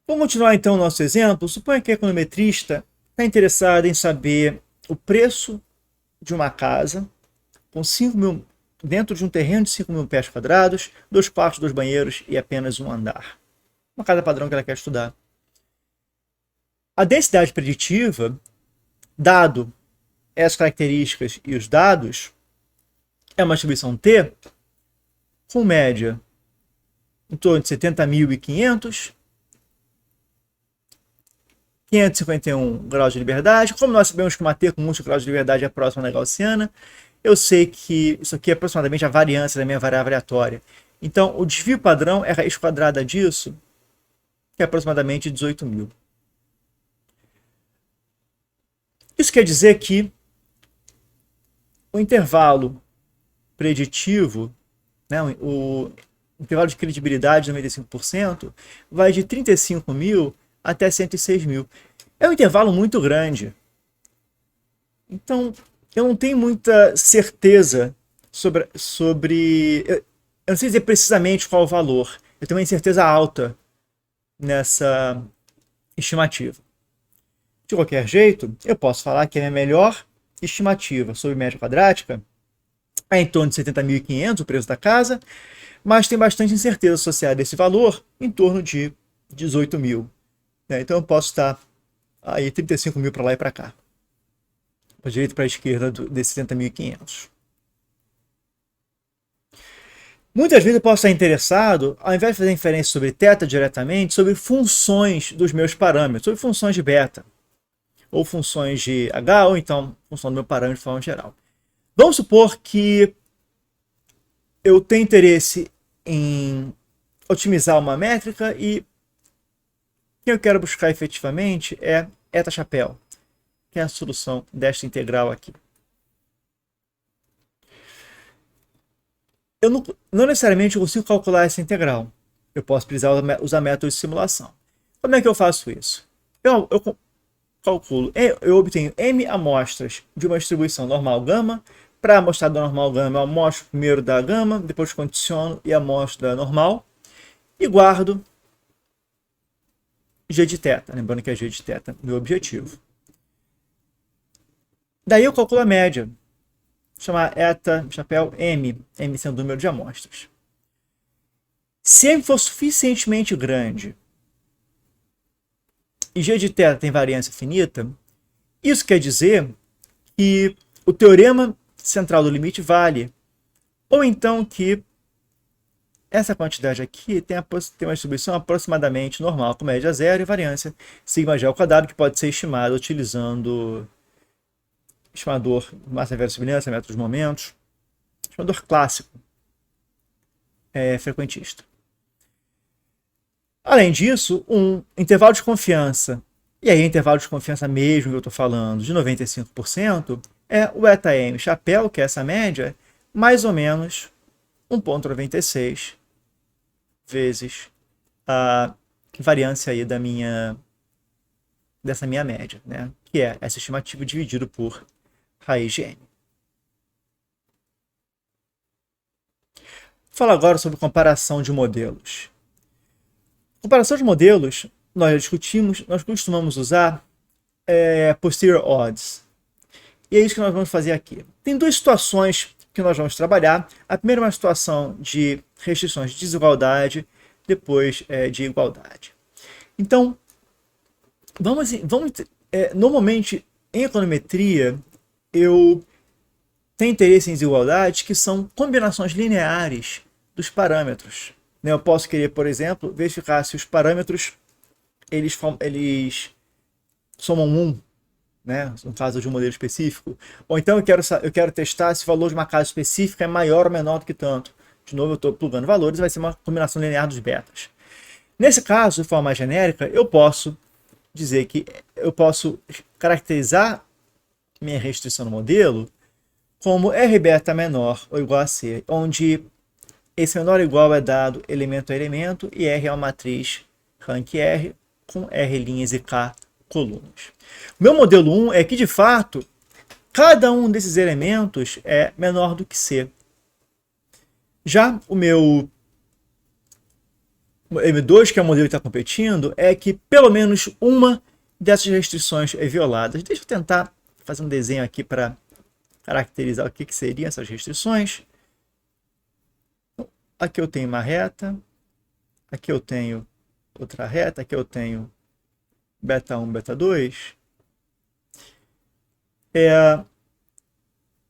Vamos continuar então o nosso exemplo. Suponha que a econometrista está interessada em saber o preço de uma casa com 5 mil, dentro de um terreno de 5 mil pés quadrados, 2 quartos, 2 banheiros e apenas um andar. Uma casa padrão que ela quer estudar. A densidade preditiva, dado essas características e os dados, é uma distribuição T com média em torno de 70.500, 551 graus de liberdade. Como nós sabemos que uma T com múltiplos graus de liberdade é próxima da gaussiana, eu sei que isso aqui é aproximadamente a variância da minha variável aleatória. Então, o desvio padrão é a raiz quadrada disso, que é aproximadamente 18.000. Isso quer dizer que o intervalo preditivo, né, o intervalo de credibilidade de 95%, vai de 35.000 até 106.000. É um intervalo muito grande. Então, eu não tenho muita certeza sobre eu não sei dizer precisamente qual o valor. Eu tenho uma incerteza alta nessa estimativa. De qualquer jeito, eu posso falar que a minha melhor estimativa sobre média quadrática é em torno de 70.500 o preço da casa, mas tem bastante incerteza associada a esse valor, em torno de 18.000. Então eu posso estar aí 35.000 para lá e para cá. Para a direita e para a esquerda desses 70.500. Muitas vezes eu posso estar interessado, ao invés de fazer inferência sobre θ diretamente, sobre funções dos meus parâmetros, sobre funções de beta, ou funções de h, ou então função do meu parâmetro de forma geral. Vamos supor que eu tenho interesse em otimizar uma métrica e o que eu quero buscar efetivamente é eta-chapéu, que é a solução desta integral aqui. Eu não necessariamente consigo calcular essa integral. Eu posso precisar usar métodos de simulação. Como é que eu faço isso? Eu calculo, eu obtenho m amostras de uma distribuição normal gama. Para amostrar da normal gama, eu amostro primeiro da gama, depois condiciono e amostro da normal. E guardo g de θ, lembrando que é g de θ meu objetivo. Daí eu calculo a média, chamar eta chapéu m, m sendo o número de amostras. Se m for suficientemente grande e g de θ tem variância finita, isso quer dizer que o teorema central do limite vale, ou então que essa quantidade aqui tem uma distribuição aproximadamente normal, com média zero e variância sigma g ao quadrado, que pode ser estimada utilizando estimador massa e verossimilhança, métodos de momentos, estimador clássico, frequentista. Além disso, um intervalo de confiança, e aí intervalo de confiança mesmo que eu estou falando, de 95%, é o eta m chapéu, que é essa média, mais ou menos 1,96 vezes a variância aí dessa minha média, né? Que é essa estimativa dividido por raiz de n. Vou falar agora sobre comparação de modelos. Comparação de modelos, nós já discutimos, nós costumamos usar posterior odds. E é isso que nós vamos fazer aqui. Tem duas situações que nós vamos trabalhar. A primeira é uma situação de restrições de desigualdade, depois de igualdade. Então, normalmente, em econometria, eu tenho interesse em desigualdades que são combinações lineares dos parâmetros. Eu posso querer, por exemplo, verificar se os parâmetros eles somam 1, né, no caso de um modelo específico. Ou então eu quero testar se o valor de uma casa específica é maior ou menor do que tanto. De novo, eu estou plugando valores, vai ser uma combinação linear dos betas. Nesse caso, de forma mais genérica, eu posso dizer que eu posso caracterizar minha restrição no modelo como R beta menor ou igual a C, onde esse menor ou igual é dado elemento a elemento e R é uma matriz rank R com R linhas e K colunas. O meu modelo 1 é que, de fato, cada um desses elementos é menor do que C. Já o meu M2, que é o modelo que está competindo, é que pelo menos uma dessas restrições é violada. Deixa eu tentar fazer um desenho aqui para caracterizar o que seriam essas restrições. Aqui eu tenho uma reta, aqui eu tenho outra reta, aqui eu tenho beta 1, beta 2.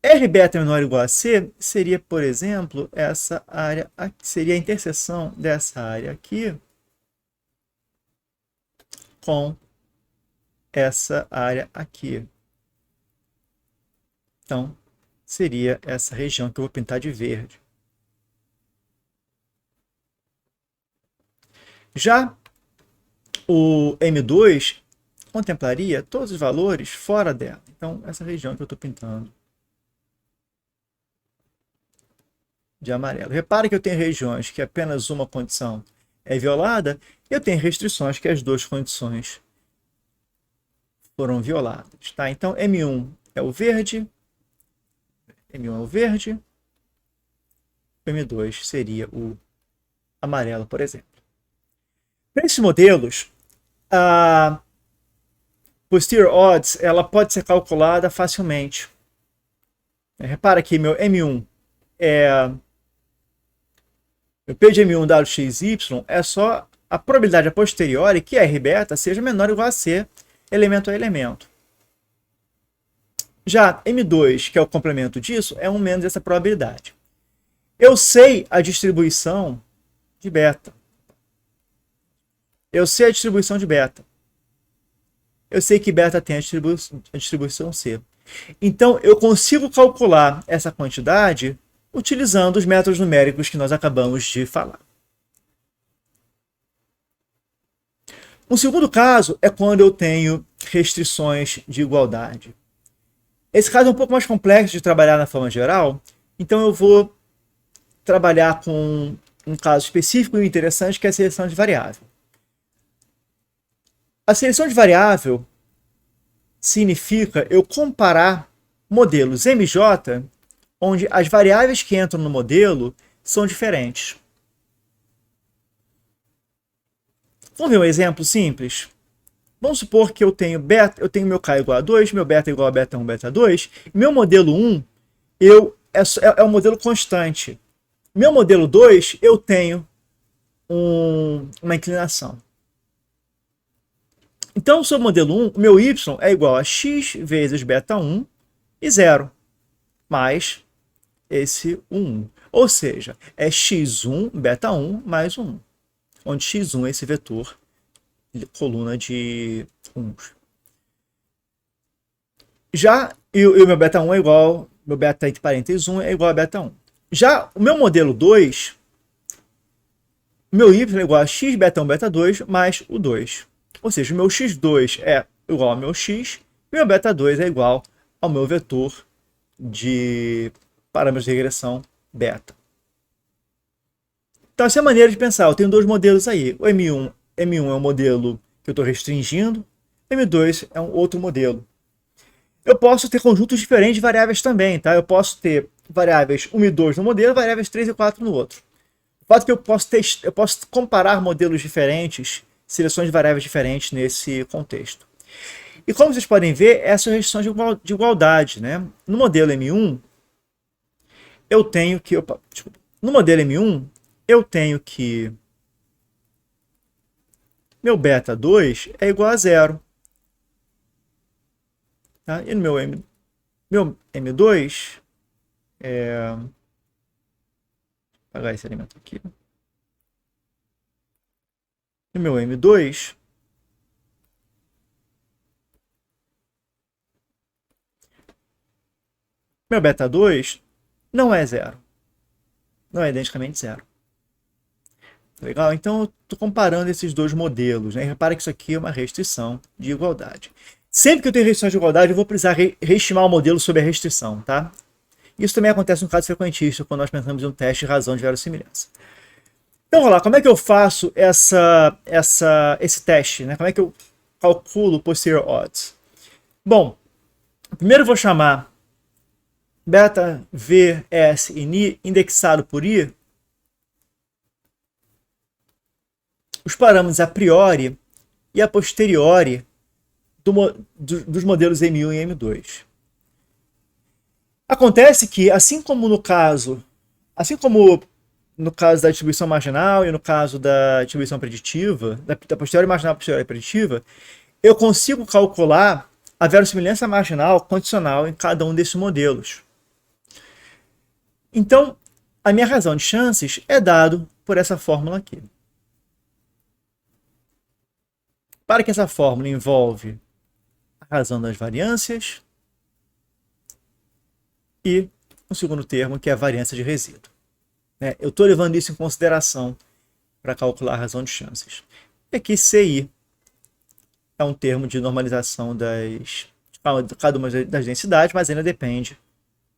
R beta menor ou igual a C seria, por exemplo, essa área aqui, seria a interseção dessa área aqui com essa área aqui. Então, seria essa região que eu vou pintar de verde. Já o M2 contemplaria todos os valores fora dela. Então, essa região que eu estou pintando de amarelo. Repare que eu tenho regiões que apenas uma condição é violada, e eu tenho restrições que as duas condições foram violadas. Tá? Então, M1 é o verde, M1 é o verde, M2 seria o amarelo, por exemplo. Para esses modelos, a posterior odds ela pode ser calculada facilmente. Repara que meu M1 meu P de M1 dado XY é só a probabilidade a posteriori que R beta seja menor ou igual a C, elemento a elemento. Já M2, que é o complemento disso, é 1 menos essa probabilidade. Eu sei a distribuição de beta. Eu sei a distribuição de beta. Eu sei que beta tem a distribuição C. Então, eu consigo calcular essa quantidade utilizando os métodos numéricos que nós acabamos de falar. Um segundo caso é quando eu tenho restrições de igualdade. Esse caso é um pouco mais complexo de trabalhar na forma geral, então eu vou trabalhar com um caso específico e interessante, que é a seleção de variável. A seleção de variável significa eu comparar modelos MJ onde as variáveis que entram no modelo são diferentes. Vamos ver um exemplo simples? Vamos supor que eu tenho meu K igual a 2, meu beta igual a beta 1, beta 2, e meu modelo 1 é um modelo constante. Meu modelo 2, eu tenho uma inclinação. Então, sobre o modelo 1, o meu y é igual a x vezes beta 1 e 0, mais esse 1. Ou seja, é x1 beta 1 mais 1, onde x1 é esse vetor, coluna de 1. Já o meu beta 1 é igual, meu beta entre parênteses 1 é igual a beta 1. Já o meu modelo 2, meu y é igual a x beta 1 beta 2 mais o 2. Ou seja, o meu x2 é igual ao meu x, e o meu beta 2 é igual ao meu vetor de parâmetros de regressão beta. Então, essa é a maneira de pensar. Eu tenho dois modelos aí. O M1 é um modelo que eu estou restringindo, M2 é um outro modelo. Eu posso ter conjuntos diferentes de variáveis também, tá? Eu posso ter variáveis 1 e 2 no modelo, variáveis 3 e 4 no outro. O fato é que eu posso comparar modelos diferentes, seleções de variáveis diferentes nesse contexto. E como vocês podem ver, essas restrições de igualdade, né? No modelo M1, eu tenho que... Opa, desculpa. No modelo M1, eu tenho que meu beta 2 é igual a zero. Tá? E no meu M2, vou apagar esse elemento aqui. No meu M2, meu beta 2 não é zero. Não é identicamente zero. Legal? Então, eu estou comparando esses dois modelos. Né? E repara que isso aqui é uma restrição de igualdade. Sempre que eu tenho restrição de igualdade, eu vou precisar reestimar o modelo sob a restrição. Tá? Isso também acontece no caso frequentístico, quando nós pensamos em um teste de razão de verossimilhança. Então, vamos lá. Como é que eu faço esse teste? Né? Como é que eu calculo posterior odds? Bom, primeiro eu vou chamar beta, V, S e Ni indexado por I os parâmetros a priori e a posteriori dos modelos M1 e M2. Acontece que, assim como no caso da distribuição marginal e no caso da distribuição preditiva, da posteriori marginal e posteriori preditiva, eu consigo calcular a verossimilhança marginal condicional em cada um desses modelos. Então, a minha razão de chances é dado por essa fórmula aqui. Para que essa fórmula envolve a razão das variâncias e um segundo termo, que é a variância de resíduo. Eu estou levando isso em consideração para calcular a razão de chances. E aqui CI é um termo de normalização de cada uma das densidades, mas ainda depende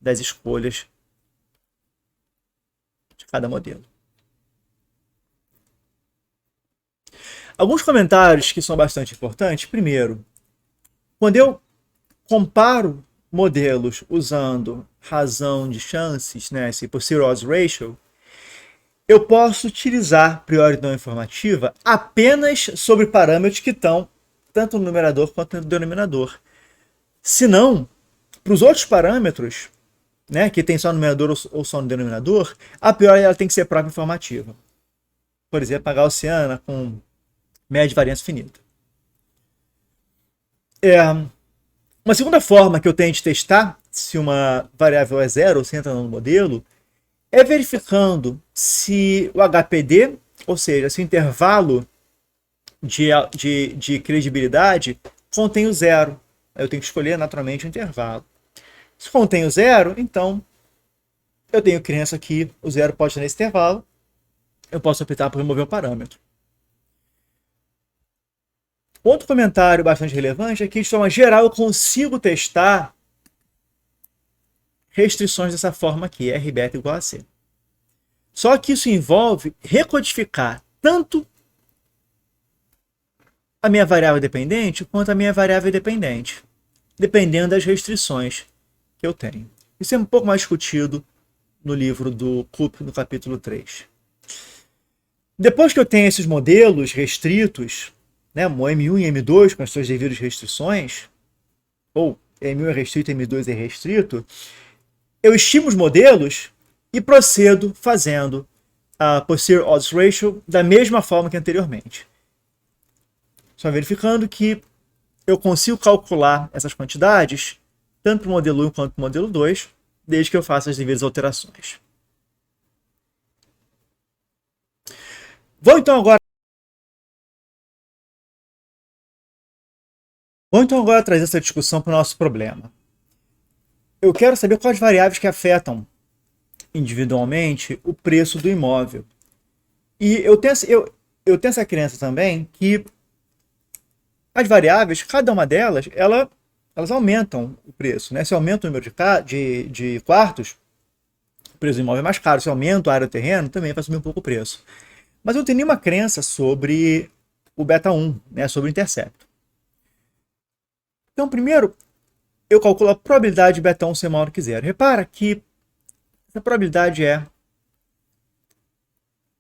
das escolhas de cada modelo. Alguns comentários que são bastante importantes. Primeiro, quando eu comparo modelos usando razão de chances, né, esse posterior odds ratio, eu posso utilizar prioridade não informativa apenas sobre parâmetros que estão tanto no numerador quanto no denominador. Se não, para os outros parâmetros, né, que tem só no numerador ou só no denominador, a priori ela tem que ser própria informativa. Por exemplo, a gaussiana com média de variância finita. Uma segunda forma que eu tenho de testar se uma variável é zero ou se entra no modelo é verificando se o HPD, ou seja, se o intervalo de credibilidade contém o zero. Eu tenho que escolher naturalmente o intervalo. Se contém o zero, então eu tenho crença que o zero pode estar nesse intervalo. Eu posso optar por remover o parâmetro. Outro comentário bastante relevante é que, de forma geral, eu consigo testar restrições dessa forma aqui, R beta igual a C. Só que isso envolve recodificar tanto a minha variável dependente quanto a minha variável dependente, dependendo das restrições que eu tenho. Isso é um pouco mais discutido no livro do Coop, no capítulo 3. Depois que eu tenho esses modelos restritos, né, o M1 e M2 com as suas devidas restrições, ou M1 é restrito e M2 é restrito, eu estimo os modelos e procedo fazendo a posterior odds ratio da mesma forma que anteriormente. Só verificando que eu consigo calcular essas quantidades tanto para o modelo 1 quanto para o modelo 2, desde que eu faça as devidas alterações. Vou então agora trazer essa discussão para o nosso problema. Eu quero saber quais variáveis que afetam individualmente o preço do imóvel. E eu tenho essa crença também que as variáveis, cada uma delas, elas aumentam o preço. Né? Se aumenta o número de quartos, o preço do imóvel é mais caro. Se aumenta a área do terreno, também vai subir um pouco o preço. Mas eu não tenho nenhuma crença sobre o beta 1, né? Sobre o intercepto. Então, primeiro, eu calculo a probabilidade de beta 1 ser maior que zero. Repara que essa probabilidade é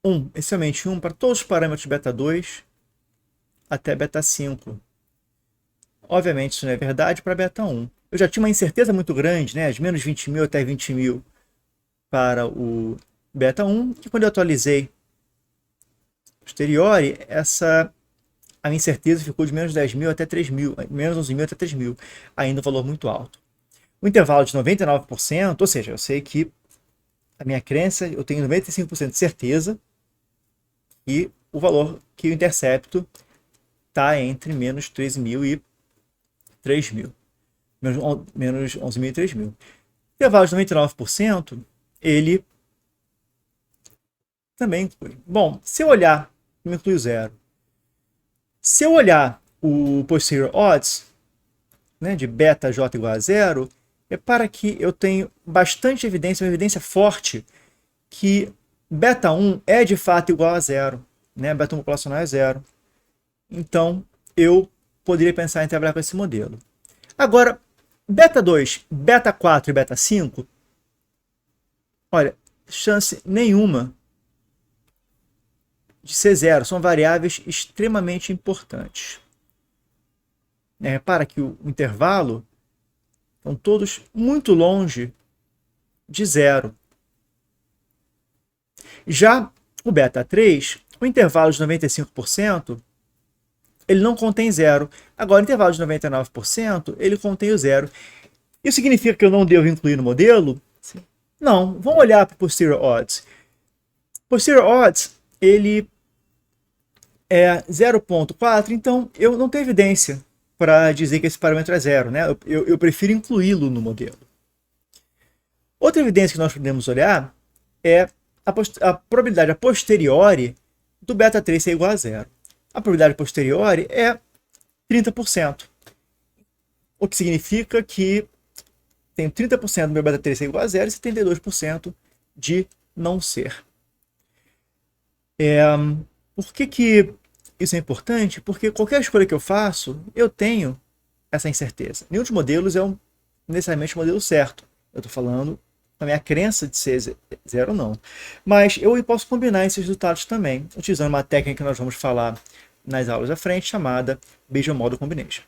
1, essencialmente 1 para todos os parâmetros de beta 2 até beta 5. Obviamente isso não é verdade para beta 1. Eu já tinha uma incerteza muito grande, né, de menos 20 mil até 20 mil para o beta 1, e quando eu atualizei posteriori, a minha incerteza ficou de menos 10 mil até 3 mil, menos 11 mil até 3 mil, ainda um valor muito alto. O intervalo de 99%, ou seja, eu sei que a minha crença, eu tenho 95% de certeza que o valor que eu intercepto está entre menos 13 mil e 3 mil. Menos 11 mil e 3 mil. O intervalo de 99%, ele também inclui. Bom, se eu olhar, me inclui o zero. Se eu olhar o posterior odds, né, de beta j igual a zero, é para que eu tenho bastante evidência, uma evidência forte, que beta 1 é de fato igual a zero. Né? Beta 1 populacional é zero. Então, eu poderia pensar em trabalhar com esse modelo. Agora, beta 2, beta 4 e beta 5, olha, chance nenhuma de ser zero. São variáveis extremamente importantes. Repara que o intervalo estão todos muito longe de zero. Já o beta 3, o intervalo de 95%, ele não contém zero. Agora, o intervalo de 99%, ele contém o zero. Isso significa que eu não devo incluir no modelo? Sim. Não. Vamos olhar para o posterior odds. Posterior odds, ele é 0,4, então eu não tenho evidência para dizer que esse parâmetro é zero. Né? Eu prefiro incluí-lo no modelo. Outra evidência que nós podemos olhar é a probabilidade a posteriori do beta 3 ser igual a zero. A probabilidade a posteriori é 30%. O que significa que tenho 30% do meu beta 3 ser igual a zero e 72% de não ser. Por que isso é importante? Porque qualquer escolha que eu faço, eu tenho essa incerteza. Nenhum dos modelos é necessariamente o modelo certo. Eu estou falando a minha crença de ser zero ou não. Mas eu posso combinar esses resultados também, utilizando uma técnica que nós vamos falar nas aulas à frente, chamada Bayesian Model Combination.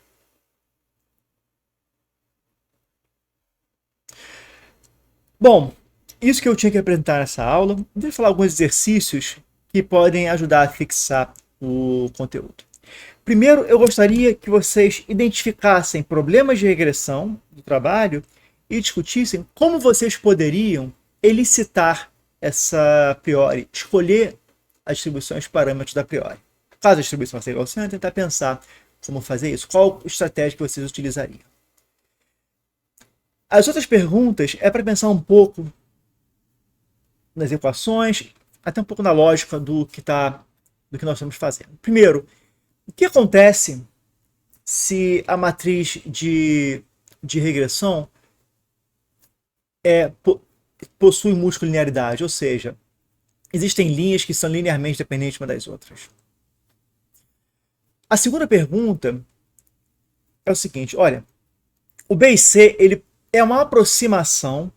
Bom, isso que eu tinha que apresentar nessa aula. Deixa eu falar alguns exercícios que podem ajudar a fixar o conteúdo. Primeiro, eu gostaria que vocês identificassem problemas de regressão do trabalho e discutissem como vocês poderiam elicitar essa priori, escolher as distribuições parâmetros da priori. Caso a distribuição seja gaussiana, tentar pensar como fazer isso, qual estratégia que vocês utilizariam. As outras perguntas é para pensar um pouco nas equações, até um pouco na lógica do que nós estamos fazendo. Primeiro, o que acontece se a matriz de regressão possui multilinearidade, ou seja, existem linhas que são linearmente dependentes umas das outras. A segunda pergunta é o seguinte, olha, o B e C ele é uma aproximação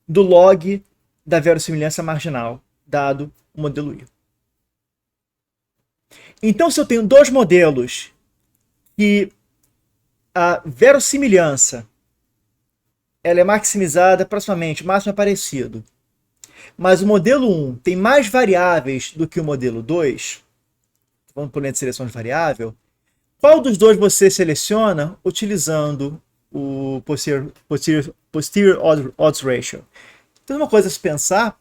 do log da verossimilhança marginal, dado o modelo I. Então, se eu tenho dois modelos e a verossimilhança ela é maximizada proximamente, o máximo é parecido, mas o modelo 1 tem mais variáveis do que o modelo 2, vamos por linha de seleção de variável, qual dos dois você seleciona utilizando o posterior odds ratio? Então, uma coisa a se pensar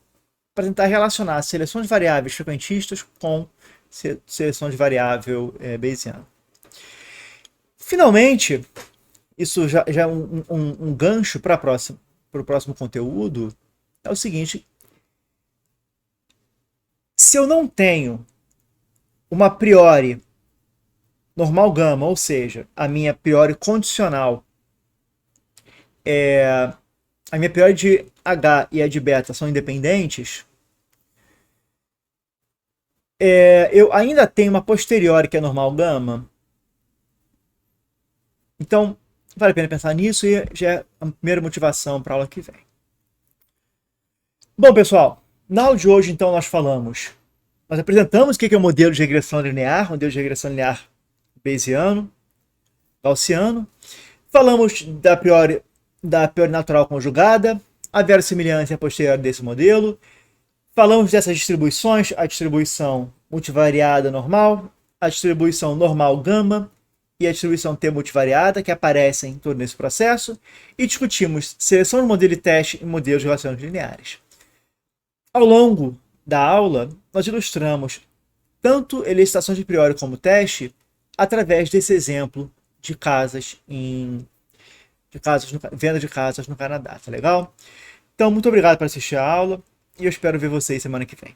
para tentar relacionar seleção de variáveis frequentistas com seleção de variável bayesiana. Finalmente, isso já é um gancho para o próximo conteúdo, é o seguinte, se eu não tenho uma priori normal gama, ou seja, a minha priori condicional, a minha priori de H e a de beta são independentes, eu ainda tenho uma posteriori que é normal gama. Então, vale a pena pensar nisso e já é a primeira motivação para a aula que vem. Bom, pessoal, na aula de hoje, então, nós apresentamos o que é o modelo de regressão linear bayesiano. gaussiano. Falamos da priori natural conjugada, a verossimilhança e a posteriori desse modelo. Falamos dessas distribuições, a distribuição multivariada normal, a distribuição normal gama e a distribuição T multivariada, que aparecem em todo esse processo, e discutimos seleção de modelo e teste em modelos de relações lineares. Ao longo da aula, nós ilustramos tanto elicitações de priori como teste através desse exemplo de venda de casas no Canadá, tá legal? Então, muito obrigado por assistir a aula e eu espero ver vocês semana que vem.